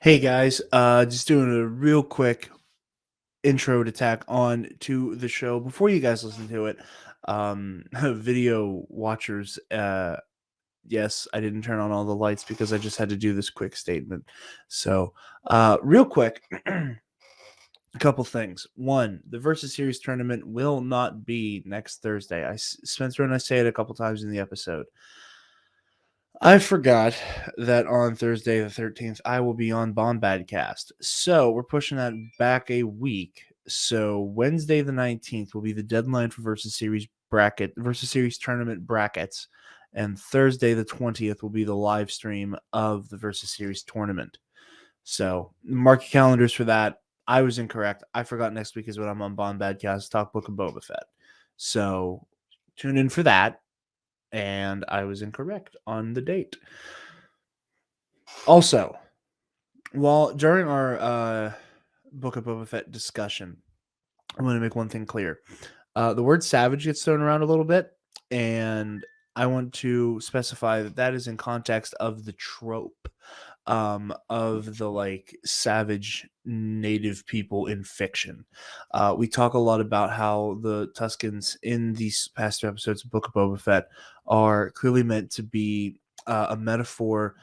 Hey guys, just doing a real quick intro to tack on to the show before you guys listen to it. Video watchers, yes, I didn't turn on all the lights because I just had to do this quick statement. So, real quick, a couple things. One, the Versus Series tournament will not be next Thursday. Spencer and I say it a couple times in the episode. I forgot that on Thursday the 13th, I will be on Bombadcast. So we're pushing that back a week. So Wednesday the 19th will be the deadline for Versus Series tournament brackets. And Thursday the 20th will be the live stream of the Versus Series tournament. So mark your calendars for that. I was incorrect. I forgot next week is when I'm on Bombadcast, talk Book of Boba Fett. So tune in for that. And I was incorrect on the date. Also, during our Book of Boba Fett discussion, I want to make one thing clear. The word savage gets thrown around a little bit, and I want to specify that is in context of the trope of the savage native people in fiction. We talk a lot about how the Tuskens in these past two episodes of Book of Boba Fett are clearly meant to be a metaphor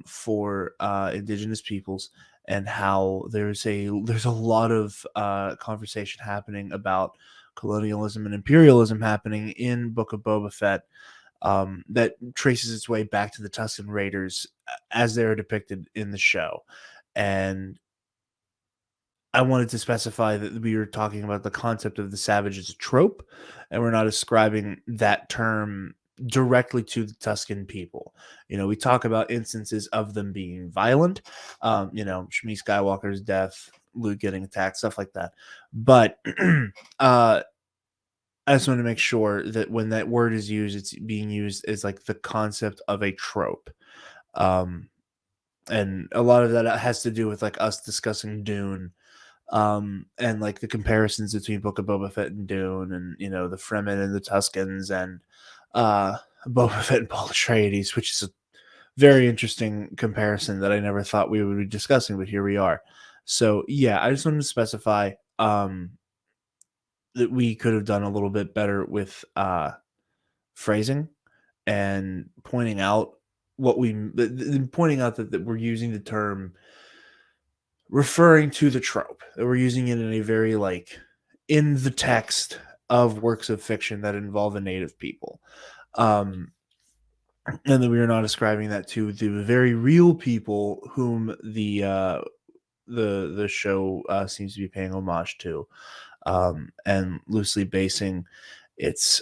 for indigenous peoples, and how there's a lot of conversation happening about colonialism and imperialism happening in Book of Boba Fett. That traces its way back to the Tusken Raiders as they're depicted in the show. And I wanted to specify that we were talking about the concept of the savage as a trope, and we're not ascribing that term directly to the Tusken people. We talk about instances of them being violent, Shmi Skywalker's death, Luke getting attacked, stuff like that. But I just want to make sure that when that word is used, it's being used as like the concept of a trope. And a lot of that has to do with like us discussing Dune, and like the comparisons between Book of Boba Fett and Dune, and the Fremen and the Tuskens, and Boba Fett and Paul Atreides, which is a very interesting comparison that I never thought we would be discussing, but here we are. So yeah, I just wanted to specify that we could have done a little bit better with phrasing and pointing out that we're using the term referring to the trope, that we're using it in a very in the text of works of fiction that involve a native people, and that we are not ascribing that to the very real people whom the show seems to be paying homage to, and loosely basing its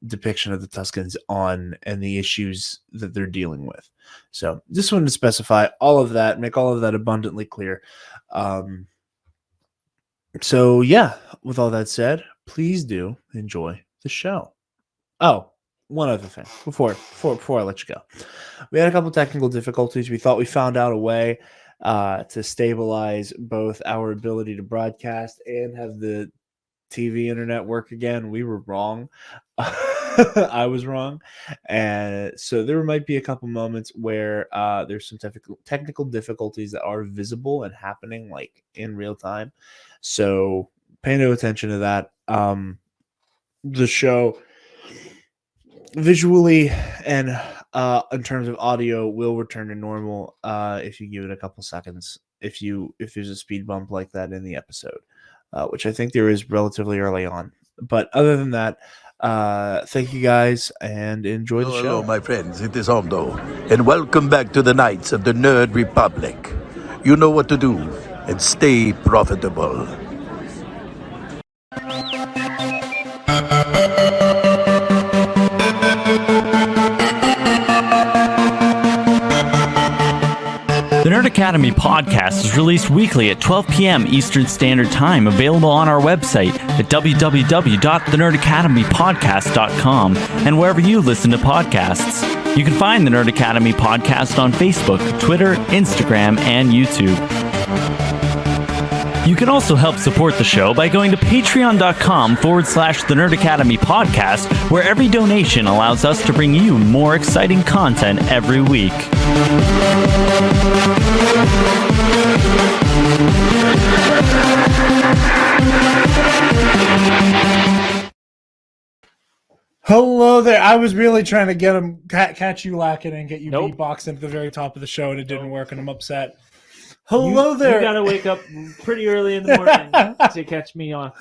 depiction of the Tuskens on and the issues that they're dealing with. So just wanted to specify all of that, make all of that abundantly clear. So yeah, with all that said, please do enjoy the show. Oh, one other thing before I let you go. We had a couple technical difficulties. We thought we found out a way to stabilize both our ability to broadcast and have the TV internet work again. We were wrong. I was wrong. And so there might be a couple moments where there's some technical difficulties that are visible and happening in real time. So pay no attention to that. The show visually and in terms of audio will return to normal if you give it a couple seconds, if there's a speed bump like that in the episode, which I think there is relatively early on. But other than that, thank you guys and enjoy the show. Hello, my friends, it is Aldo, and welcome back to the Knights of the Nerd Republic. You know what to do, and stay profitable. The Nerd Academy podcast is released weekly at 12 p.m. Eastern Standard Time, available on our website at www.thenerdacademypodcast.com and wherever you listen to podcasts. You can find the Nerd Academy podcast on Facebook, Twitter, Instagram, and YouTube. You can also help support the show by going to patreon.com/The Nerd Academy podcast, where every donation allows us to bring you more exciting content every week. Hello there. I was really trying to get him catch you lacking and get you Nope. beatboxing at the very top of the show, and it didn't Nope. work, and I'm upset. Hello there. You got to wake up pretty early in the morning to catch me off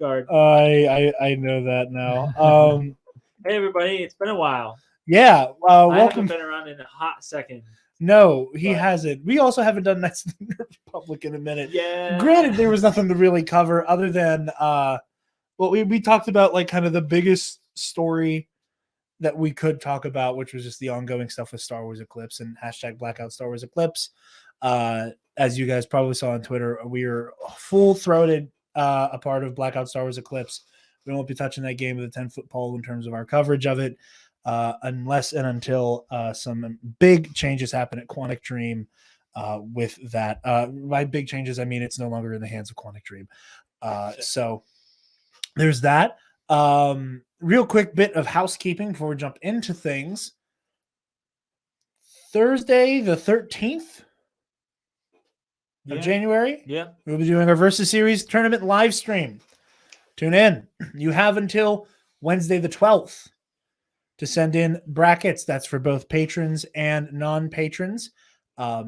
guard. I know that now. Hey everybody, it's been a while. Yeah. I haven't Welcome. been around in a hot second. No, he But- hasn't. We also haven't done Knights of the Nerd Republic in a minute. Yeah. Granted, there was nothing to really cover other than well, we talked about like kind of the biggest story that we could talk about, which was just the ongoing stuff with Star Wars Eclipse and hashtag Blackout Star Wars Eclipse. As you guys probably saw on Twitter, we are full-throated a part of Blackout Star Wars Eclipse. We won't be touching that game with a 10-foot pole in terms of our coverage of it, unless and until some big changes happen at Quantic Dream with that. By big changes, I mean it's no longer in the hands of Quantic Dream. So there's that. Real quick bit of housekeeping before we jump into things. Thursday, the 13th of January, we'll be doing our Versus Series tournament live stream. Tune in. You have until Wednesday, the 12th to send in brackets. That's for both patrons and non-patrons. I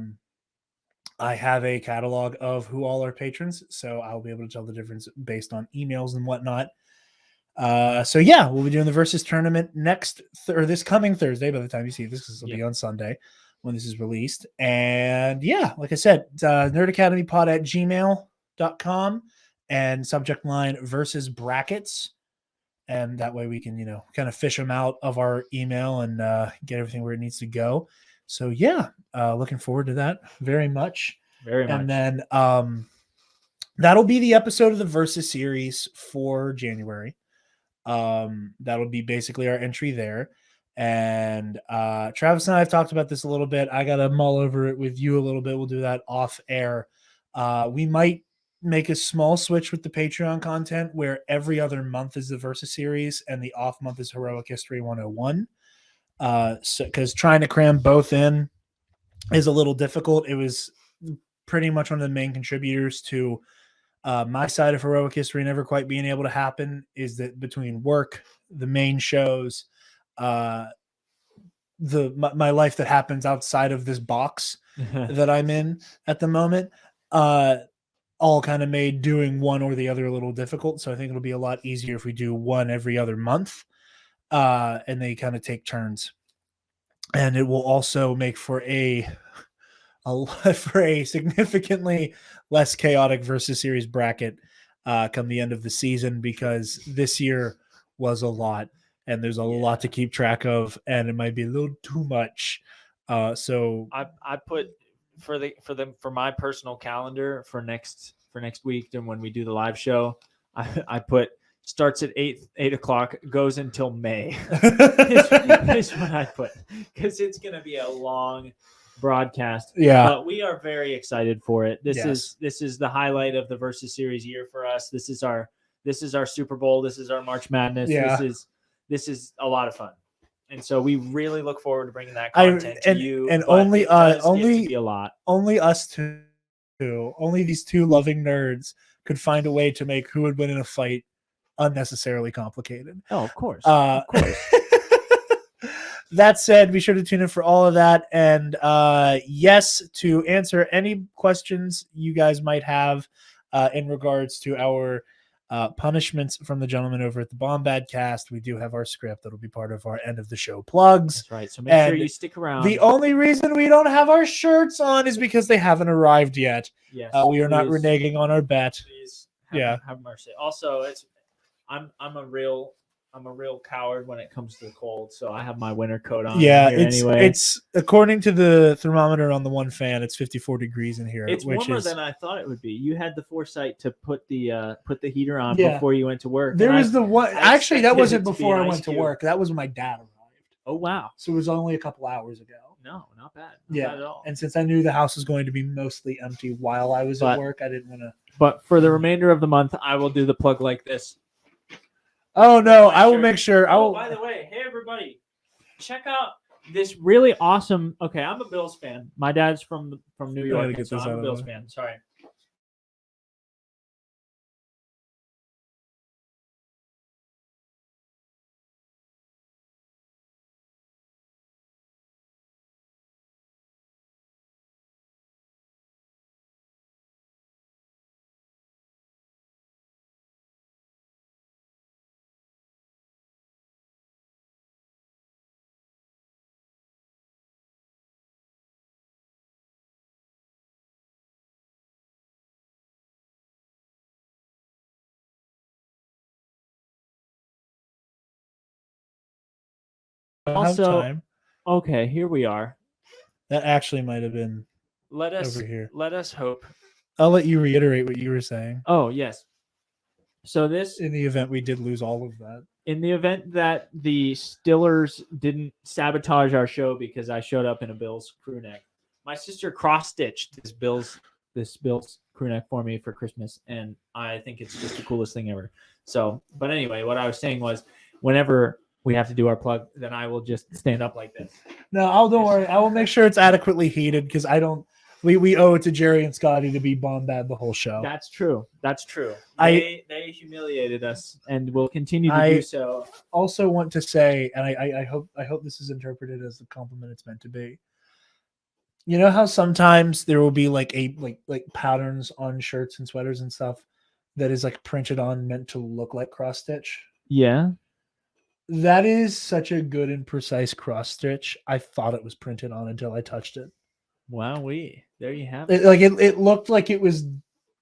have a catalog of who all are patrons, so I'll be able to tell the difference based on emails and whatnot. So yeah, we'll be doing the Versus tournament this coming Thursday. By the time you see this, will be on Sunday when this is released. And yeah, like I said, nerdacademypod@gmail.com and subject line Versus brackets. And that way we can, kind of fish them out of our email and get everything where it needs to go. So yeah, looking forward to that very much. Very much. And then that'll be the episode of the Versus series for January. That'll be basically our entry there. And Travis and I have talked about this a little bit. I got to mull over it with you a little bit. We'll do that off air. We might make a small switch with the Patreon content where every other month is the Versus series and the off month is Heroic History 101. Because trying to cram both in is a little difficult. It was pretty much one of the main contributors to my side of Heroic History never quite being able to happen, is that between work, the main shows, my life that happens outside of this box that I'm in at the moment, all kind of made doing one or the other a little difficult. So I think it'll be a lot easier if we do one every other month, and they kind of take turns. And it will also make for a significantly less chaotic Versus series bracket come the end of the season, because this year was a lot and there's a lot to keep track of, and it might be a little too much. So I put for my personal calendar for next week, and when we do the live show, I put starts at 8 o'clock, goes until May. is what I put, because it's going to be a long broadcast. Yeah, but we are very excited for it. This is the highlight of the Versus series year for us. This is our Super Bowl. This is our March Madness. Yeah. This is a lot of fun, and so we really look forward to bringing that content to you. And but only it does get only to be a lot. Only us two, only these two loving nerds could find a way to make who would win in a fight unnecessarily complicated. Oh, of course. Of course. That said, be sure to tune in for all of that. And yes, to answer any questions you guys might have in regards to our punishments from the gentleman over at the Bombad Cast, we do have our script that'll be part of our end of the show plugs. That's right. So make sure you stick around. The only reason we don't have our shirts on is because they haven't arrived yet. Yes, we are not reneging on our bet. Please have mercy. Also, I'm a real coward when it comes to the cold, so I have my winter coat on. Yeah, anyway. It's according to the thermometer on the one fan, it's 54 degrees in here. It's warmer than I thought it would be. You had the foresight to put the heater on before you went to work. There was the one. Actually, that wasn't before I went to work. That was when my dad arrived. Oh wow! So it was only a couple hours ago. No, not bad. Not bad at all. And since I knew the house was going to be mostly empty while I was at work, I didn't want to. But for the remainder of the month, I will do the plug like this. Oh no! I will make sure. Oh, by the way, hey everybody, check out this really awesome. Okay, I'm a Bills fan. My dad's from New York, so I'm a Bills fan. Sorry. I don't have Also, time. okay, here we are. That actually might have been Let us over here. let us hope. I'll let you reiterate what you were saying. Oh yes. So this, In the event we did lose all of that. in the event that the Stillers didn't sabotage our show because I showed up in a Bills crew neck, my sister cross stitched this Bills crew neck for me for Christmas, and I think it's just the coolest thing ever. So, but anyway, what I was saying was, whenever we have to do our plug, then I will just stand up like this. No, don't worry. I will make sure it's adequately heated because I don't. We owe it to Jerry and Scotty to be bombad the whole show. That's true. That's true. I- They humiliated us and will continue to I- do so. Also want to say, and I hope this is interpreted as the compliment it's meant to be. You know how sometimes there will be like patterns on shirts and sweaters and stuff that is like printed on meant to look like cross stitch. Yeah. That is such a good and precise cross stitch. I thought it was printed on until I touched it. Wow, there you have it. It looked like it was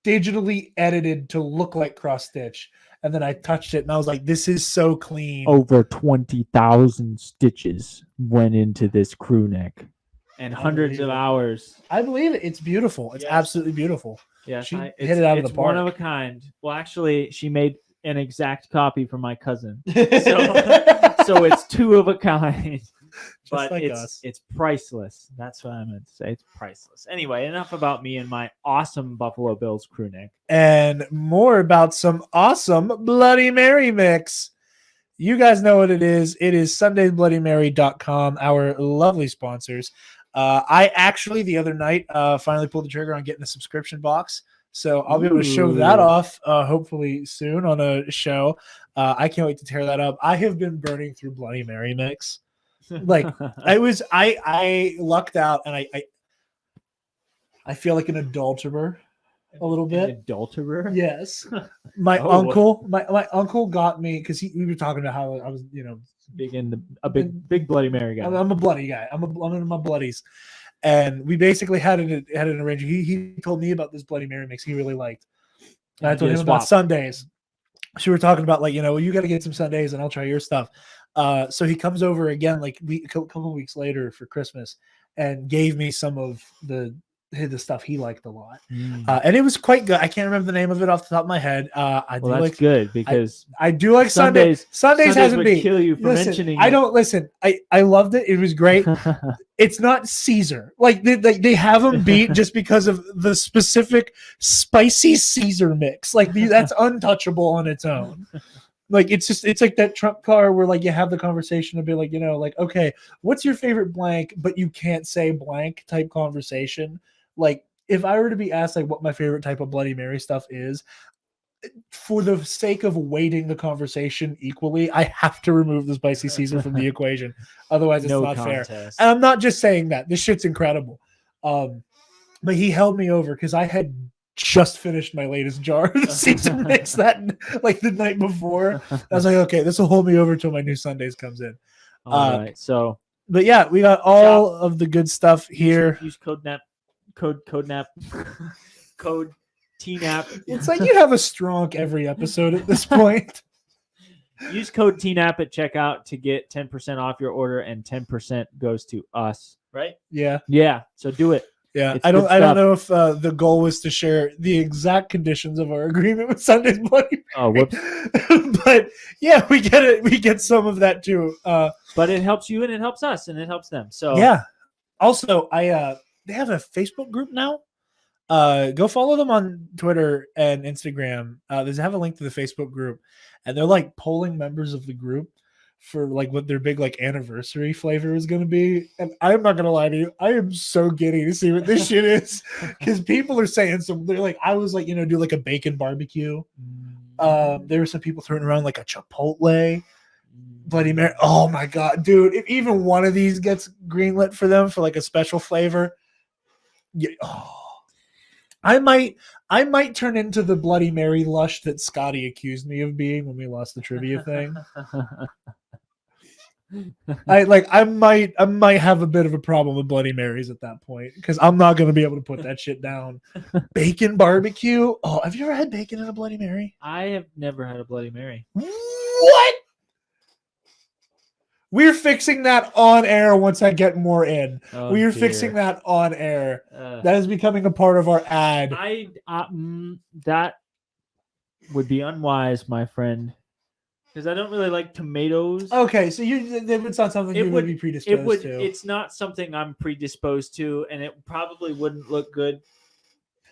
digitally edited to look like cross stitch, and then I touched it and I was like, "This is so clean." Over 20,000 stitches went into this crew neck, and I hundreds of believe it. hours. I believe it. It's beautiful. It's Yes. absolutely beautiful. Yes, She it's, hit it out of it's the one park. of a kind. Well, actually, she made an exact copy for my cousin, so it's two of a kind. But like it's us. it's priceless. That's what I meant to say. It's priceless. Anyway, enough about me and my awesome Buffalo Bills crew neck. And more about some awesome Bloody Mary mix. You guys know what it is. It is SundaysBloodyMary.com, our lovely sponsors. I actually, the other night, finally pulled the trigger on getting a subscription box. So I'll be able to show that Ooh. off hopefully soon on a show. I can't wait to tear that up. I have been burning through Bloody Mary mix. Like, I lucked out, and I feel like an adulterer a little bit. An adulterer? Yes. My Oh. uncle got me because we were talking about how I was, Big in a big Bloody Mary guy. I'm a bloody guy. I'm in my bloodies. And we basically had an arrangement. He told me about this Bloody Mary mix he really liked. And I told him about Sundays. So we were talking about well, you got to get some Sundays and I'll try your stuff. So he comes over again a couple of weeks later for Christmas and gave me some of the stuff he liked a lot. And it was quite good. I can't remember the name of it off the top of my head. That's good because I do like Sundays. Sundays hasn't would been kill you for mentioning. I don't listen. I loved it. It was great. It's not Caesar. Like they have them beat just because of the specific spicy Caesar mix. Like that's untouchable on its own. Like it's like that Trump car where you have the conversation to be okay, what's your favorite blank, but you can't say blank type conversation. Like if I were to be asked what my favorite type of Bloody Mary stuff is, for the sake of weighting the conversation equally, I have to remove the spicy Caesar from the equation. Otherwise, it's not fair. And I'm not just saying that. This shit's incredible. But he held me over because I had just finished my latest jar of Caesar mix that the night before. I was like, okay, this will hold me over till my new Sundays comes in. All right. So, but yeah, we got all of the good stuff here. Use code NAP, code TNAP. It's like you have a Stronk every episode at this point. Use code TNAP at checkout to get 10% off your order, and 10% goes to us. Right? Yeah. Yeah. So do it. Yeah, It's I don't good know if the goal was to share the exact conditions of our agreement with Sunday's Bloody Mary. Oh, whoops. But yeah, we get it. We get some of that too. But it helps you and it helps us and it helps them. So yeah. Also, they have a Facebook group now. Go follow them on Twitter and Instagram. They have a link to the Facebook group, and they're polling members of the group for what their big anniversary flavor is going to be. And I'm not going to lie to you, I am so giddy to see what this shit is, because people are saying they're I was do a bacon barbecue. There were some people throwing around a Chipotle Bloody Mary. Oh my god, dude, if even one of these gets greenlit for them for a special flavor, I might turn into the Bloody Mary lush that Scotty accused me of being when we lost the trivia thing. I might have a bit of a problem with Bloody Marys at that point, because I'm not going to be able to put that shit down. Bacon barbecue. Oh, have you ever had bacon in a Bloody Mary? I have never had a Bloody Mary. What? We're fixing that on air once I get more in. Oh, We're dear. fixing that on air. Uh, That is becoming a part of our ad. that would be unwise, my friend, because I don't really like tomatoes. Okay, so it's not something you would be predisposed to. It's not something I'm predisposed to, and it probably wouldn't look good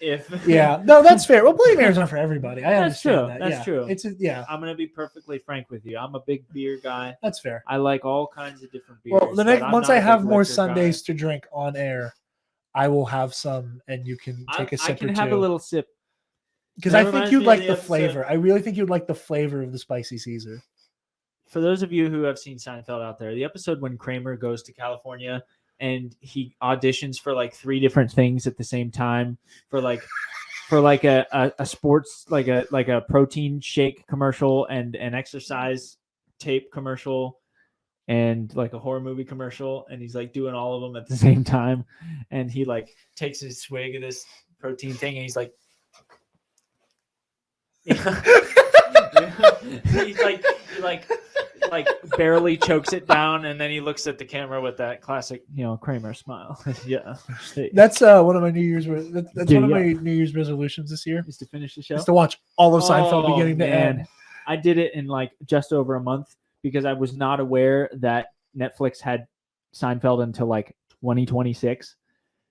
if. Yeah, no, that's fair. Well, Bloody Mary's not for everybody. I That's understand true. that. That's yeah. true. It's yeah, I'm gonna be perfectly frank with you. I'm a big beer guy. that's fair. I like all kinds of different beers. Well, but I'm once not I a big have more liquor guy. Sundays to drink on air, I will have some, and you can take a sip I can or have two. a little sip. Because That I think reminds you'd me of like the the episode- flavor. I really think you'd like the flavor of the spicy Caesar. For those of you who have seen Seinfeld out there, the episode when Kramer goes to California and he auditions for like 3 different things at the same time for a sports like a protein shake commercial and an exercise tape commercial and like a horror movie commercial, and he's like doing all of them at the same time, and he like takes a swig of this protein thing and he's like he's like barely chokes it down, and then he looks at the camera with that classic, Kramer smile. Yeah, That's one of my New Year's. That's Dude, one of yeah. my New Year's resolutions this year. is to finish the show. Is to watch all of Seinfeld Oh, beginning to man. end. I did it in like just over a month because I was not aware that Netflix had Seinfeld until like 2026.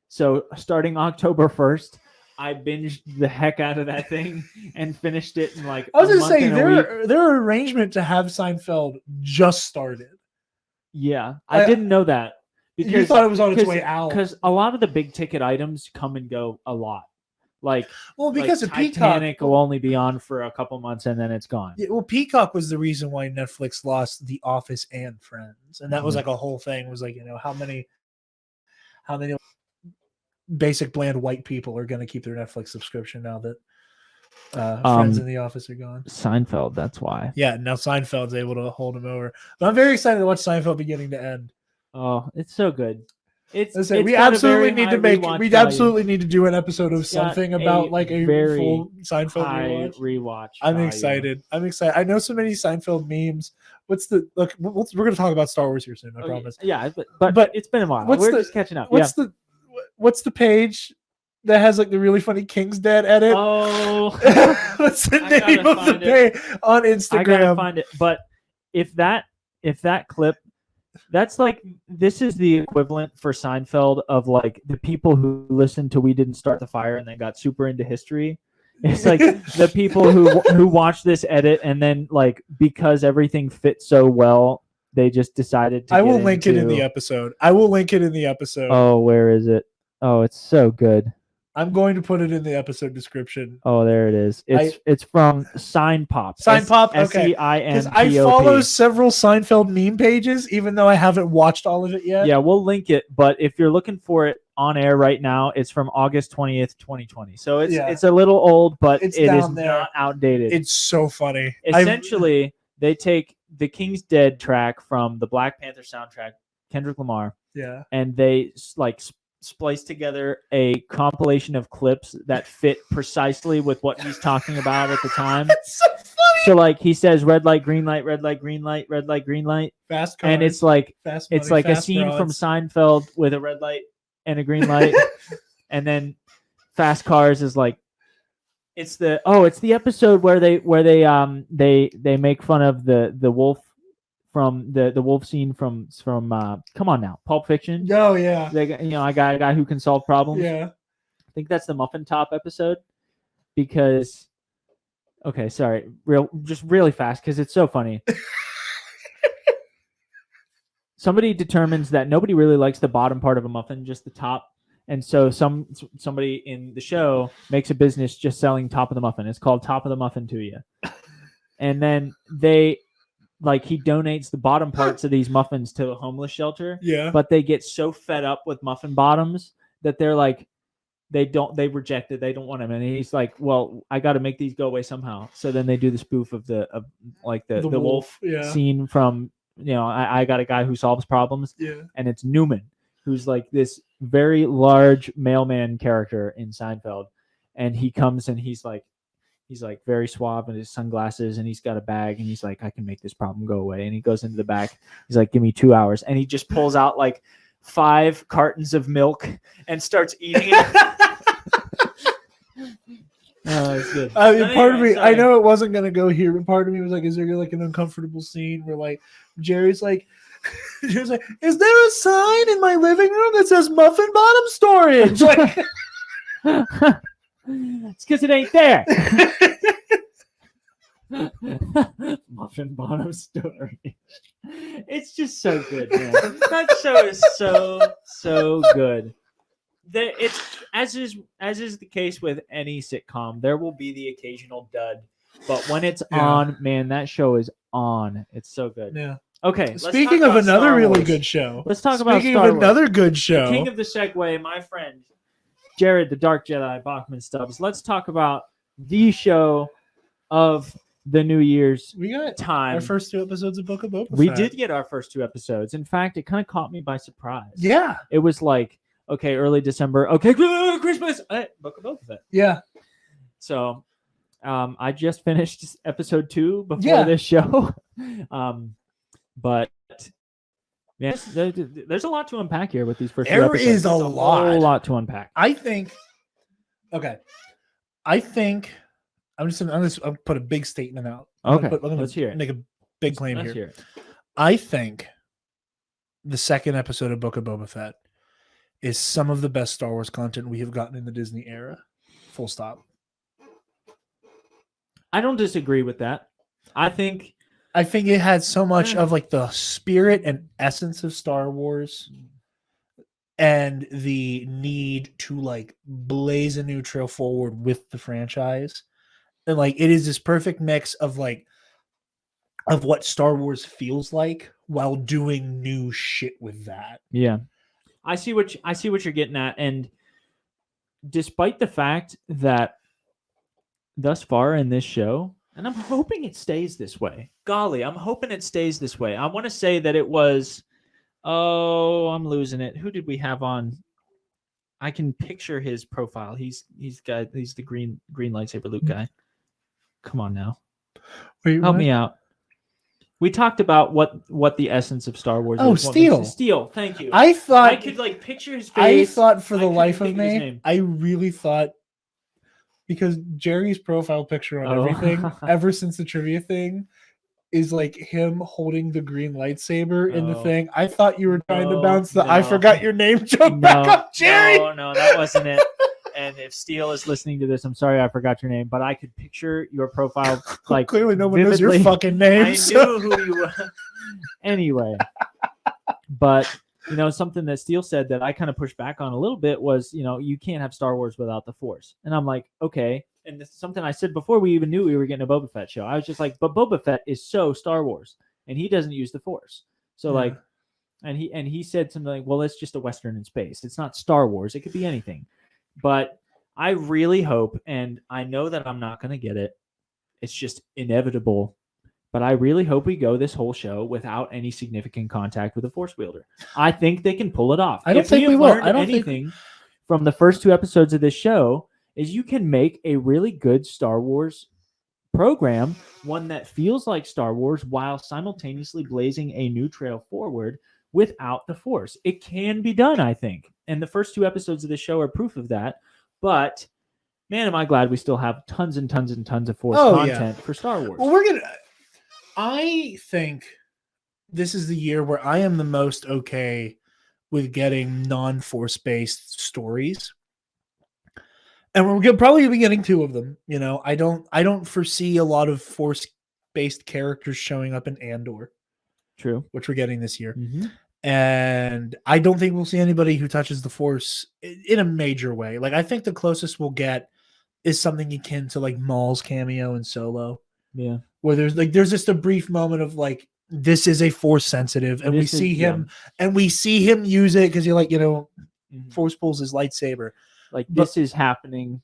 So starting October 1st, I binged the heck out of that thing and finished it in like I was a going to month say and a week. their arrangement to have Seinfeld just started. Yeah, I didn't know that You thought it was on its way out. because a lot of the big ticket items come and go a lot. Like because like of Peacock, Titanic will only be on for a couple months and then it's gone. Yeah, well, Peacock was the reason why Netflix lost The Office and Friends, and that was Mhm. like a whole thing. Was like, how many basic bland white people are going to keep their Netflix subscription now that Friends and The Office are gone? Seinfeld, that's why. Yeah, now Seinfeld's able to hold him over. But I'm very excited to watch Seinfeld beginning to end. Oh, it's so good. Listen, we got a absolutely very need to high make. rewatch We value. absolutely need to do an episode of It's got something about like a very full Seinfeld high rewatch. rewatch. I'm value. excited. I know so many Seinfeld memes. What's the look? We're going to talk about Star Wars here soon. I promise. Yeah, but it's been a while. what's We're the- just catching up. What's the page that has like the really funny King's Dead edit? Oh, What's the I name gotta of the find it. page on Instagram? I gotta find it. But if that clip, that's like this is the equivalent for Seinfeld of like the people who listened to We Didn't Start the Fire and then got super into history. It's like the people who watched this edit and then like because everything fits so well, they just decided to. I will link it in the episode. Oh, where is it? Oh, it's so good. I'm going to put it in the episode description. Oh, there it is. It's from Sign Pop. Sign Pop, okay. Because I follow several Seinfeld meme pages, even though I haven't watched all of it yet. Yeah, we'll link it. But if you're looking for it on air right now, it's from August 20th, 2020. So it's a little old, but it is not outdated. It's so funny. Essentially, they take the King's Dead track from the Black Panther soundtrack, Kendrick Lamar. Yeah. And they like splice together a compilation of clips that fit precisely with what he's talking about at the time. It's so funny. So like he says red light, green light, red light, green light, red light, green light. Fast cars, and it's like fast money, it's like a fast scene broads. from Seinfeld with a red light and a green light. And then Fast Cars is like it's the episode where they make fun of the wolf from the wolf scene from come on now, Pulp Fiction. Oh yeah. I got a guy who can solve problems. Yeah. I think that's the Muffin Top episode because okay, sorry, just really fast because it's so funny. Somebody determines that nobody really likes the bottom part of a muffin, just the top. And so somebody in the show makes a business just selling top of the muffin. It's called Top of the Muffin to you. And then he donates the bottom parts of these muffins to a homeless shelter. Yeah. But they get so fed up with muffin bottoms that they're like, they reject it. They don't want him. And he's like, well, I got to make these go away somehow. So then they do the spoof of the wolf scene from, I got a guy who solves problems. Yeah. And it's Newman, who's like this very large mailman character in Seinfeld. And he comes and he's like, he's like very suave in his sunglasses, and he's got a bag, and he's like, I can make this problem go away. And he goes into the back. He's like, give me 2 hours, and he just pulls out like 5 cartons of milk and starts eating it. Oh, it's good. I mean, part of me, sorry. I know it wasn't gonna go here, but part of me was like, is there like an uncomfortable scene where like Jerry's like, is there a sign in my living room that says muffin bottom storage? Like, it's because it ain't there. Muffin bottom storage. It's just so good, man. That show is so good. It's as is the case with any sitcom. There will be the occasional dud, but when it's on, man, that show is on. It's so good. yeah. Okay. Speaking of another really good show, let's talk about speaking Star of Wars. another good show, The king of the segue, my friend Jared, the Dark Jedi Bachman Stubbs. Let's talk about the show of the New Year's we got time. our first 2 episodes of Book of Boba Fett. We did get our first 2 episodes. In fact, it kind of caught me by surprise. Yeah. It was like, okay, early December. Okay, Christmas. Book of Boba Fett. Yeah. So, I just finished episode 2 before this show. But yes, there's a lot to unpack here with these first 2 episodes. There is a whole lot to unpack. I think. Okay. I'm gonna put a big statement out. Okay. Let's hear it. Make a big claim Let's here. hear it. I think the second episode of Book of Boba Fett is some of the best Star Wars content we have gotten in the Disney era. Full stop. I don't disagree with that. I think it had so much of like the spirit and essence of Star Wars and the need to like blaze a new trail forward with the franchise. And like it is this perfect mix of like of what Star Wars feels like while doing new shit with that. Yeah. I see what you're getting at, and despite the fact that thus far in this show, and I'm hoping it stays this way. Golly, I'm hoping it stays this way. I want to say that it was I'm losing it. Who did we have on? I can picture his profile. He's the green lightsaber Luke guy. Come on now. Help me out. We talked about what the essence of Star Wars is. Oh, Steele. Steele, thank you. I thought I could like picture his face. I thought for the couldn't life of think his me, name. I really thought because Jerry's profile picture on everything, ever since the trivia thing, is like him holding the green lightsaber in the thing. I thought you were trying to bounce the I forgot your name joke back up, Jerry. No, that wasn't it. And if Steele is listening to this, I'm sorry I forgot your name, but I could picture your profile like clearly no one knows vividly. your fucking name. I knew who you were. Anyway, but something that Steele said that I kind of pushed back on a little bit was, you can't have Star Wars without the Force. And I'm like, okay. And this is something I said before we even knew we were getting a Boba Fett show. I was just like, but Boba Fett is so Star Wars, and he doesn't use the Force. So like, and he said something like, well, it's just a Western in space. It's not Star Wars. It could be anything. But I really hope, and I know that I'm not going to get it. It's just inevitable. But I really hope we go this whole show without any significant contact with a Force wielder. I think they can pull it off. I don't think we will. I don't anything from the first 2 episodes of this show is you can make a really good Star Wars program, one that feels like Star Wars while simultaneously blazing a new trail forward without the Force. It can be done, I think. And the first 2 episodes of this show are proof of that. But man, am I glad we still have tons and tons and tons of Force content for Star Wars. Well, I think this is the year where I am the most okay with getting non-Force based stories. And we're probably be getting 2 of them. I don't foresee a lot of Force based characters showing up in Andor. True. Which we're getting this year. Mm-hmm. And I don't think we'll see anybody who touches the Force in a major way. Like, I think the closest we'll get is something akin to like Maul's cameo in Solo. Yeah. Where there's just a brief moment of like, this is a Force sensitive, and we see him use it because you're like, Force pulls his lightsaber. Like, this is happening,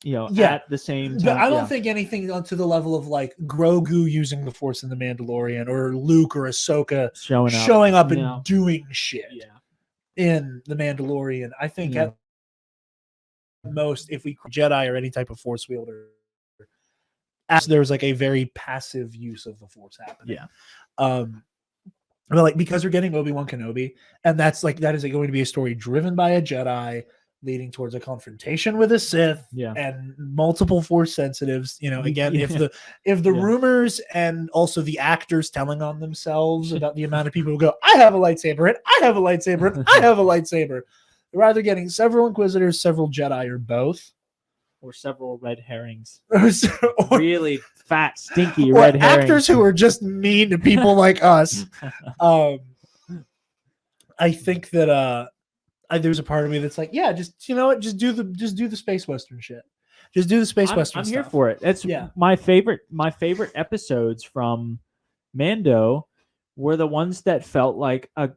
at the same time. But I don't think anything to the level of like Grogu using the Force in The Mandalorian or Luke or Ahsoka showing up and doing shit in The Mandalorian. I think at most, if we Jedi or any type of Force wielder, as there was like a very passive use of the Force happening. Yeah. But like because we're getting Obi-Wan Kenobi, and that is going to be a story driven by a Jedi leading towards a confrontation with a Sith Yeah. and multiple Force sensitives. Again, Yeah. if the Yeah. rumors and also the actors telling on themselves about the amount of people who go, I have a lightsaber, and I have a lightsaber, and I have a lightsaber, they're either getting several Inquisitors, several Jedi, or both. Or several red herrings. or Really fat, stinky red herrings. Actors who are just mean to people like us. I think that there's a part of me that's like, yeah, just you know what, just do the space western shit. Just do the space western. I'm stuff. here for it. That's my favorite episodes from Mando were the ones that felt like a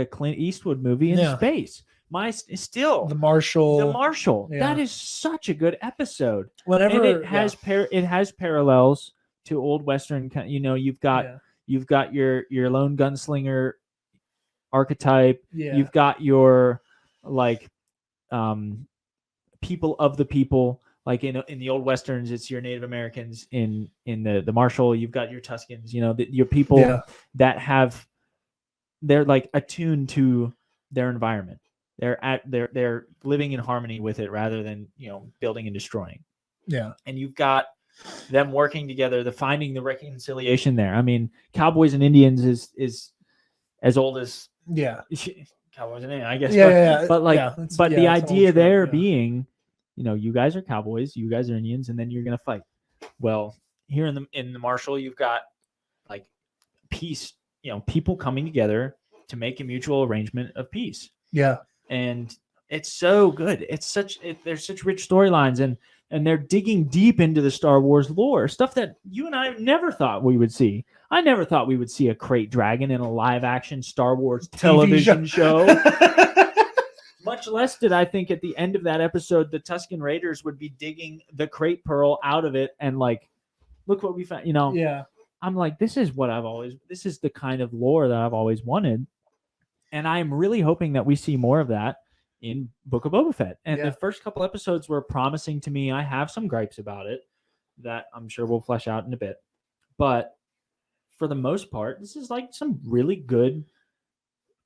Clint Eastwood movie in space. The Marshal. Yeah. That is such a good episode. Whenever and it has it has parallels to old Western. You've got your lone gunslinger archetype. Yeah. You've got your people of the people. Like in the old Westerns, it's your Native Americans. In the Marshal, you've got your Tuscans. Your people that they're like attuned to their environment. They're living in harmony with it rather than building and destroying. Yeah. And you've got them working together, finding the reconciliation there. I mean, Cowboys and Indians is as old as Cowboys and Indians, I guess. But the idea there being, you guys are cowboys, you guys are Indians, and then you're gonna fight. Well, here in the Marshal, you've got like peace, people coming together to make a mutual arrangement of peace. Yeah. And it's so good. There's such rich storylines, and they're digging deep into the Star Wars lore, stuff that you and I never thought we would see. I never thought we would see a crate dragon in a live action Star Wars television show. Much less did I think at the end of that episode, the Tusken Raiders would be digging the crate pearl out of it and like, look what we found, Yeah. I'm like, this is the kind of lore that I've always wanted. And I'm really hoping that we see more of that in Book of Boba Fett. And the first couple episodes were promising to me. I have some gripes about it that I'm sure we'll flesh out in a bit. But for the most part, this is like some really good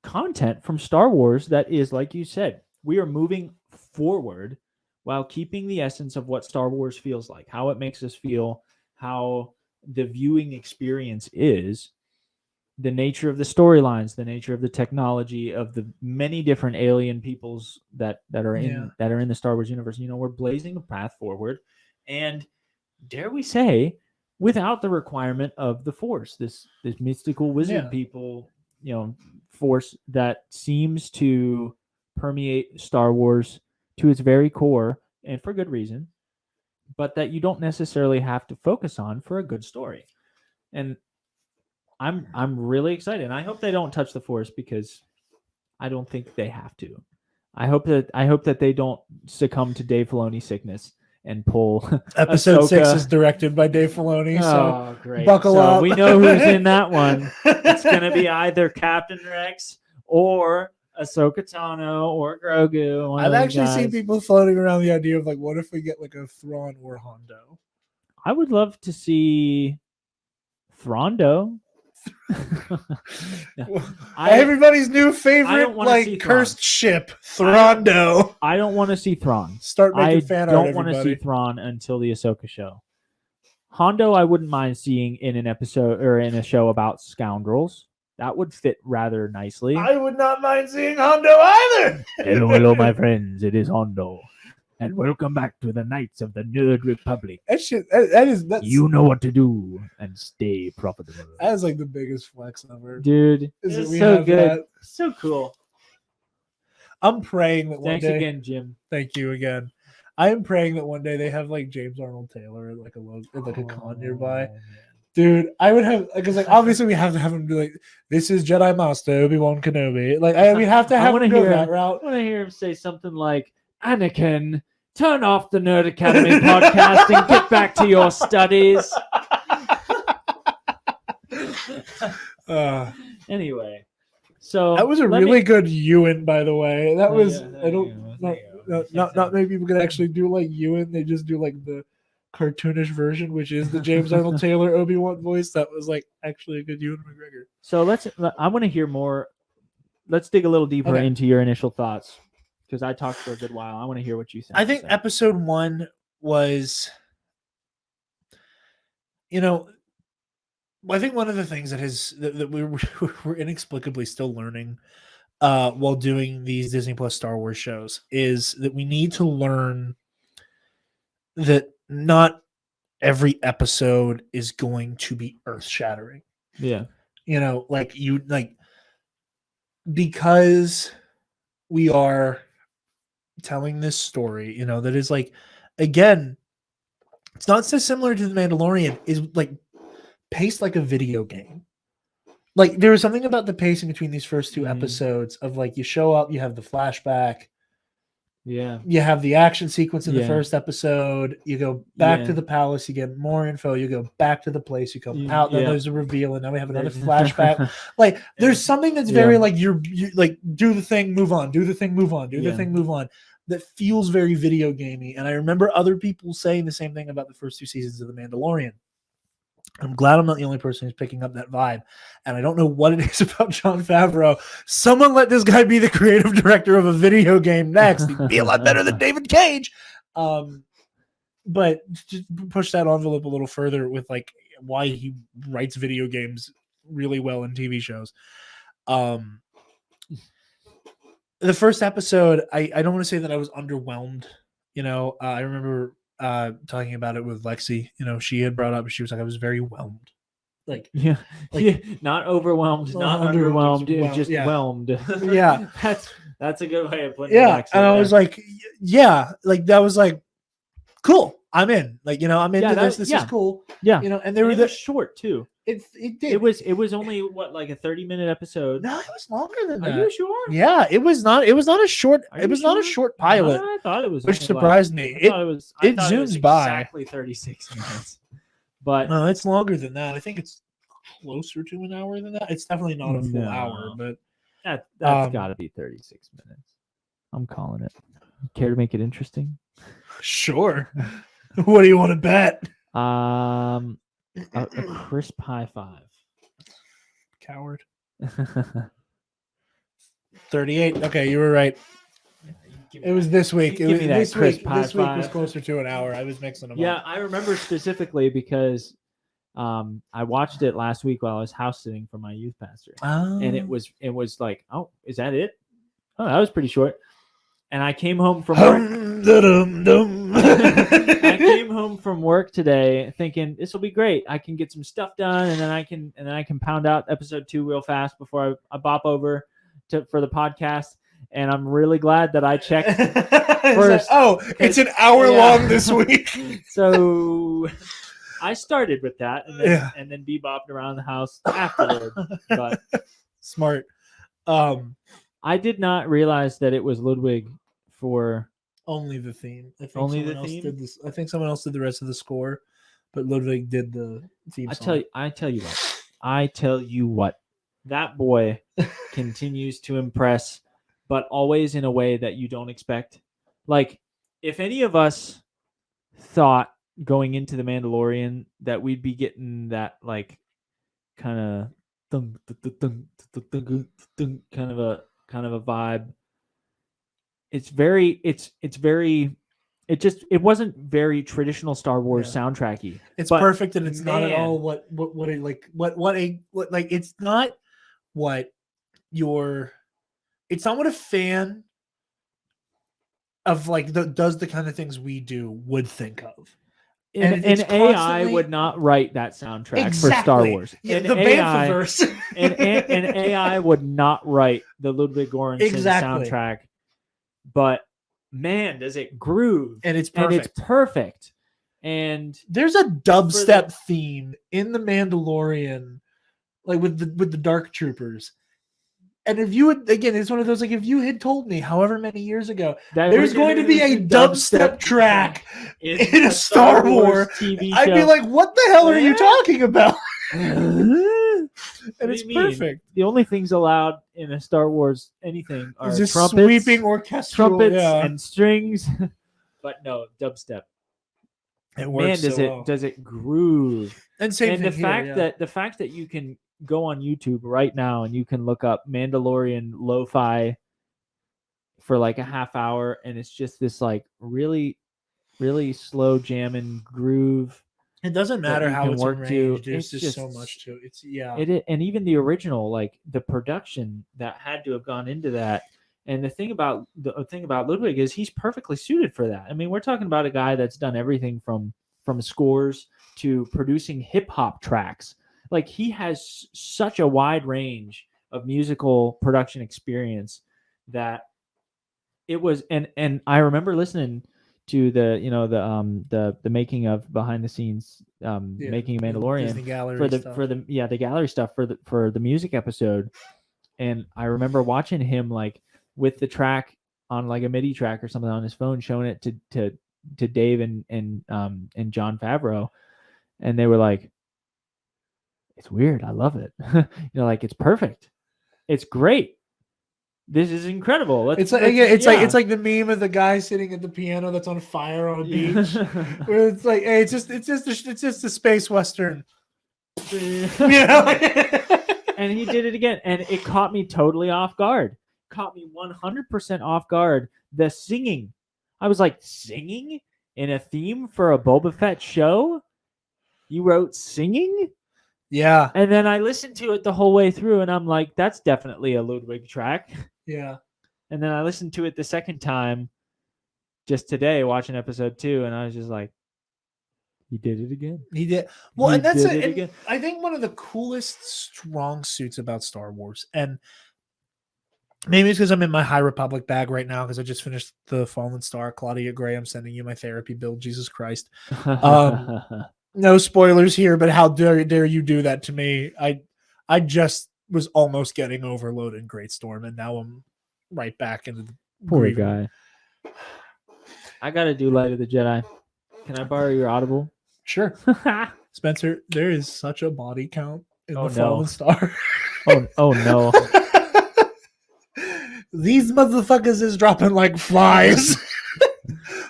content from Star Wars that is, like you said, we are moving forward while keeping the essence of what Star Wars feels like, how it makes us feel, how the viewing experience is. The nature of the storylines, the nature of the technology, of the many different alien peoples that are in the Star Wars universe. We're blazing a path forward, and dare we say, without the requirement of the Force, this mystical wizard people, force that seems to permeate Star Wars to its very core, and for good reason, but that you don't necessarily have to focus on for a good story. And I'm really excited. And I hope they don't touch the Force because I don't think they have to. I hope that they don't succumb to Dave Filoni sickness and pull Episode Ahsoka. 6 is directed by Dave Filoni, so great. Buckle up. We know who's in that one. It's going to be either Captain Rex or Ahsoka Tano or Grogu. I've actually seen people floating around the idea of like, what if we get like a Thrawn or Hondo? I would love to see Throndo. Everybody's new favorite like cursed ship, Throndo. I don't want to see Thrawn. Start making fan art. I don't want to see Thrawn until the Ahsoka show. Hondo, I wouldn't mind seeing in an episode or in a show about scoundrels. That would fit rather nicely. I would not mind seeing Hondo either. Hello, my friends. It is Hondo. And welcome back to the Knights of the Nerd Republic. That's you know what to do and stay profitable. That is like the biggest flex ever. Dude, it's so good. That. So cool. I'm praying that one day. Thanks again, Jim. Thank you again. I am praying that one day they have like James Arnold Taylor at like a con nearby. Man. Dude, I would have because like obviously we have to have him be like, this is Jedi Master Obi-Wan Kenobi. Like we have to have him go that route. I want to hear him say something like, Anakin, turn off the Nerd Academy podcast and get back to your studies. Anyway, so that was a really good Ewan, by the way. That was not many people can actually do like Ewan. They just do like the cartoonish version, which is the James Arnold Taylor Obi-Wan voice. That was like actually a good Ewan McGregor. So I want to hear more. Let's dig a little deeper Okay. into your initial thoughts, because I talked for a good while. I want to hear what you think. I think episode 1 was, I think one of the things that we're inexplicably still learning while doing these Disney Plus Star Wars shows is that we need to learn that not every episode is going to be earth-shattering. Yeah. Because we are telling this story, that is like, again, it's not so similar to The Mandalorian, is like paced like a video game. Like there was something about the pacing between these first 2 episodes of like, you show up, you have the flashback, you have the action sequence in the first episode, you go back to the palace, you get more info, you go back to the place, you come out, then there's a reveal, and now we have another flashback. Like there's something that's very like you like do the thing, move on, do the thing, move on, do the thing, move on. That feels very video gamey. And I remember other people saying the same thing about the first 2 seasons of The Mandalorian. I'm glad I'm not the only person who's picking up that vibe. And I don't know what it is about Jon Favreau. Someone let this guy be the creative director of a video game next. He'd be a lot better than David Cage. But just push that envelope a little further with like why he writes video games really well in TV shows. The first episode, I don't want to say that I was underwhelmed. I remember talking about it with Lexi. She had brought up, she was like, I was very whelmed. Not overwhelmed, not underwhelmed, just whelmed. Yeah. That's a good way of putting it. Yeah. And I was like, that was like, cool. I'm in. I'm into this. This is cool. Yeah. And they were short too. It did. It was only like a 30-minute episode. No, it was longer than that. Are you sure? Yeah, it was not a short. It was not a short pilot. I thought it was, which surprised me. It zooms by exactly 36 minutes. But no, it's longer than that. I think it's closer to an hour than that. It's definitely not a full hour, but that's got to be 36 minutes. I'm calling it. Care to make it interesting? Sure. What do you want to bet? A crisp high 5. Coward. 38. Okay, you were right. It was this week. This week was closer to an hour. I was mixing them up. Yeah, I remember specifically because I watched it last week while I was house sitting for my youth pastor. And it was like, oh, is that it? Oh, that was pretty short. And I came home from work. I came home from work today thinking this will be great. I can get some stuff done, and then I can pound out episode 2 real fast before I bop over for the podcast. And I'm really glad that I checked first. It's an hour long this week. So I started with that, and then bebopped around the house afterward. But smart. I did not realize that it was Ludwig for only the theme. I think only someone the else theme. did this. I think someone else did the rest of the score, but Ludwig did the theme song. I tell you what. That boy continues to impress, but always in a way that you don't expect. Like, if any of us thought going into The Mandalorian that we'd be getting that like kind of kind of a vibe, it wasn't very traditional Star Wars soundtracky. It's perfect, and it's not at all what it's not what it's not what a fan of like does the kind of things we do would think of. And AI would not write that soundtrack for Star Wars. Yeah, the Banthaverse. and AI would not write the Ludwig Göransson soundtrack. But man, does it groove. And it's perfect. And there's a dubstep theme in The Mandalorian, like with the Dark Troopers. And if you would, again, it's one of those, like, if you had told me however many years ago, there's going to be a dubstep track in a Star Wars TV show, I'd be like, what the hell are you talking about? And it's perfect. The only things allowed in a Star Wars anything are just trumpets, sweeping orchestral, trumpets and strings. But no, dubstep. It Man, works does so it well. does it groove? And same And thing the here, fact yeah. that you can go on YouTube right now and you can look up Mandalorian lo-fi for like a half hour, and it's just this like really, really slow jamming groove. It doesn't that matter you how can it's work to. arranged. There's It's just so much to it. It's and even the original, like the production that had to have gone into that. And the thing about Ludwig is he's perfectly suited for that. I mean, we're talking about a guy that's done everything from scores to producing hip hop tracks. Like he has such a wide range of musical production experience that it was. And I remember listening to the making of behind the scenes making of Mandalorian Disney Gallery for the stuff. the gallery stuff for the music episode. And I remember watching him like with the track on like a MIDI track or something on his phone, showing it to Dave and John Favreau, and they were like, "It's weird. I love it. Like it's perfect. It's great. This is incredible." It's like the meme of the guy sitting at the piano that's on fire on a beach, where it's like, hey, it's just a space western. And he did it again, and it caught me totally off guard. Caught me 100% off guard. The singing, I was like, singing in a theme for a Boba Fett show? You wrote singing? Yeah. And then I listened to it the whole way through, and I'm like, that's definitely a Ludwig track. Yeah. And then I listened to it the second time just today, watching episode 2, and I was just like, he did it again. He did. Well, He and that's did it and again. I think one of the coolest strong suits about Star Wars, and maybe it's because I'm in my High Republic bag right now because I just finished the Fallen Star. Claudia Gray, I'm sending you my therapy bill. Jesus Christ. No spoilers here, but how dare you do that to me? I just was almost getting overloaded in Great Storm, and now I'm right back into the Poor grieving. guy. I gotta do Light of the Jedi. Can I borrow your Audible? Sure. Spencer, there is such a body count in Oh, the no. Fallen Star. Oh no. These motherfuckers is dropping like flies.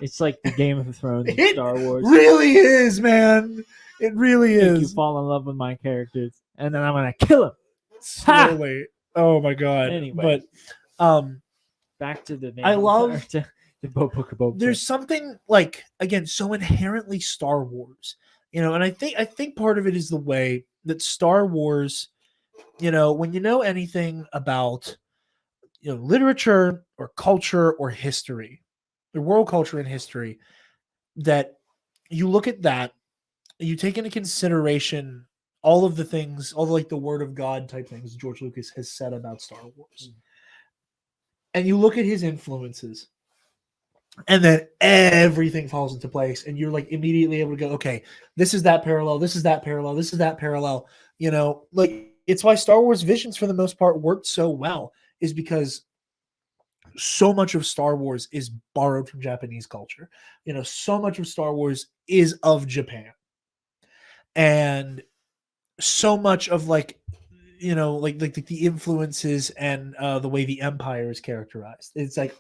It's like the Game of Thrones of It Star Wars. really is, man. It really Make you is. fall in love with my characters, and then I'm gonna kill him. Slowly. Oh my god. Anyway. But Back to the I love to the Book of Boba Fett. there's something like, again, so inherently Star Wars, and I think part of it is the way that Star Wars, when you know anything about literature or culture or history, the world culture and history, that you look at that, you take into consideration all of the things, all the, like the word of God type things George Lucas has said about Star Wars. And you look at his influences, and then everything falls into place, and you're like immediately able to go, okay, this is that parallel, this is that parallel, this is that parallel. Like it's why Star Wars Visions for the most part worked so well, is because so much of Star Wars is borrowed from Japanese culture. So much of Star Wars is of Japan. And so much of like the influences and the way the Empire is characterized. It's like,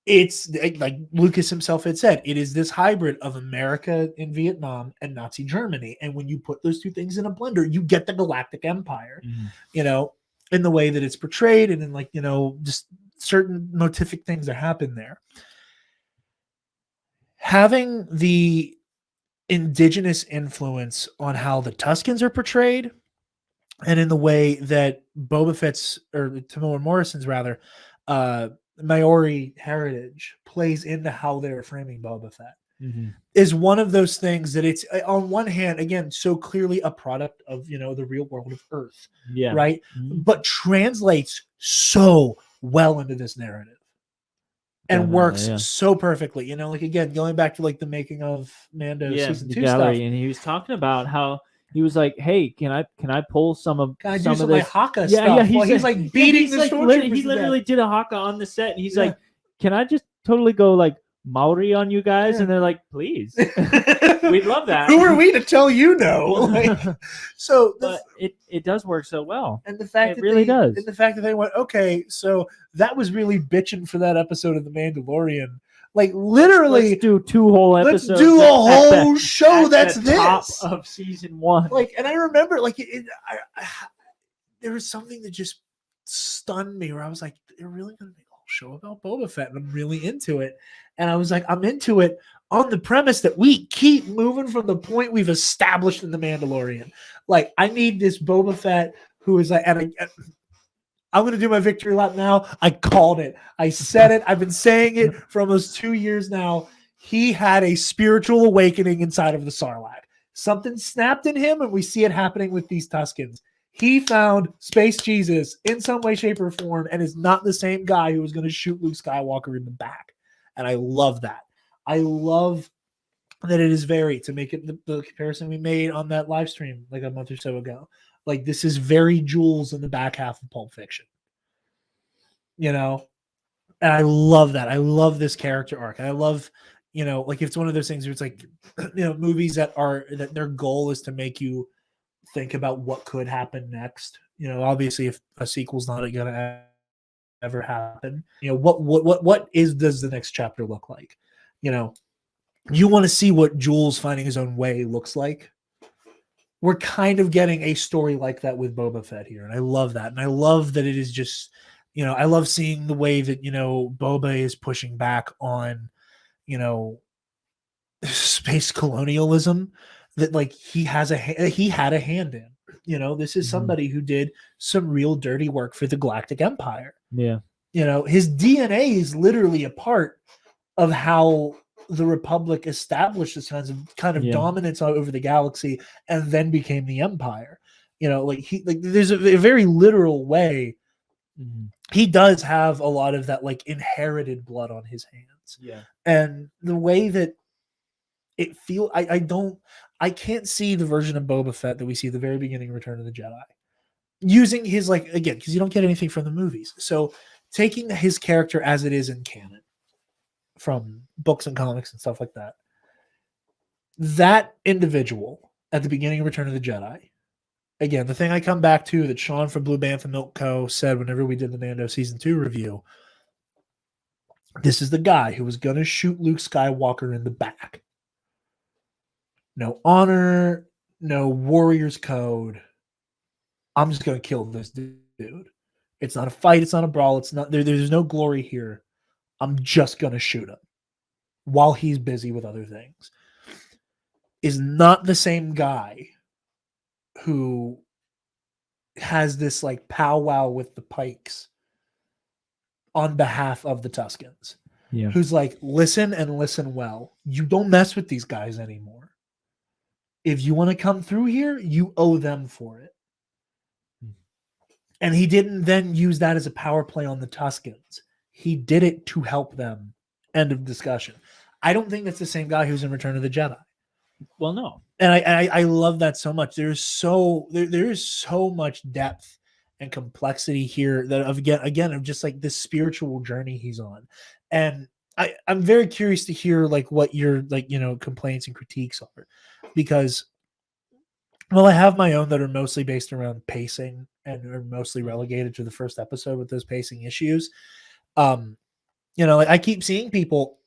it's like Lucas himself had said, it is this hybrid of America in Vietnam and Nazi Germany. And when you put those two things in a blender, you get the Galactic Empire, in the way that it's portrayed, and in just certain motific things that happen there. Having the indigenous influence on how the Tuskens are portrayed, and in the way that Boba Fett's, or Tamora Morrison's rather, Maori heritage plays into how they're framing Boba Fett, is one of those things that it's, on one hand, again, so clearly a product of the real world of Earth, right? But translates so well into this narrative. And Definitely, works so perfectly, like, again, going back to like the making of Mando season 2 gallery, stuff. and he was talking about how he was like, "Hey, can I pull some of Can I do some some of of this my Haka Yeah, stuff? yeah, He's like beating the stormtroopers. He literally did a haka on the set, and he's like, "Can I just totally go like Maori on you guys?" Yeah. And they're like, "Please, we'd love that." Who are we to tell you no? But it does work so well, and the fact it that really does. And the fact that they went, okay, so that was really bitching for that episode of The Mandalorian. Like literally, let's do 2 whole let's episodes. do a at whole the- show at that's the top this. of season 1. Like, and I remember, like, there was something that just stunned me where I was like, they're really going to make a whole show about Boba Fett, and I'm really into it. And I was like, I'm into it on the premise that we keep moving from the point we've established in The Mandalorian. Like, I need this Boba Fett who is like, and I'm going to do my victory lap now. I called it. I said it. I've been saying it for almost 2 years now. He had a spiritual awakening inside of the Sarlacc. Something snapped in him, and we see it happening with these Tuskens. He found Space Jesus in some way, shape, or form, and is not the same guy who was going to shoot Luke Skywalker in the back. And I love that. I love that it is very, to make it the comparison we made on that live stream like a month or so ago. Like, this is very Jules in the back half of Pulp Fiction. You know? And I love that. I love this character arc. I love, you know, like it's one of those things where it's like, you know, movies that their goal is to make you think about what could happen next. You know, obviously if a sequel's not going to ever happen, you know, what does the next chapter look like? You know, you want to see what Jules finding his own way looks like. We're kind of getting a story like that with Boba Fett here. And I love that. And I love that it is just, you know, I love seeing the way that, you know, Boba is pushing back on, you know, space colonialism that like he had a hand in. You know, this is somebody who did some real dirty work for the Galactic Empire. Yeah. You know, his DNA is literally a part of how the Republic established this kind of dominance over the galaxy and then became the Empire. You know, like there's a very literal way. He does have a lot of that like inherited blood on his hands. Yeah. And the way that it feels, I can't see the version of Boba Fett that we see at the very beginning of Return of the Jedi using his, like, again, because you don't get anything from the movies. So taking his character as it is in canon from books and comics and stuff like that, that individual at the beginning of Return of the Jedi, again, the thing I come back to that Sean from Blue Bantha Milk Co. said whenever we did the Mando Season 2 review, this is the guy who was going to shoot Luke Skywalker in the back. No honor, no warrior's code. I'm just going to kill this dude. It's not a fight. It's not a brawl. It's not there's no glory here. I'm just going to shoot him while he's busy with other things. Is not the same guy who has this like powwow with the Pikes on behalf of the Tuskens. Yeah. Who's like, listen and listen well. You don't mess with these guys anymore. If you want to come through here, you owe them for it. And he didn't then use that as a power play on the Tuskens. He did it to help them. End of discussion. I don't think that's the same guy who's in Return of the Jedi. Well, no. And I love that so much. There is so much depth and complexity here that again of just like this spiritual journey he's on. And I'm very curious to hear like what your like, you know, complaints and critiques are, because well, I have my own that are mostly based around pacing and are mostly relegated to the first episode with those pacing issues. You know, like I keep seeing people,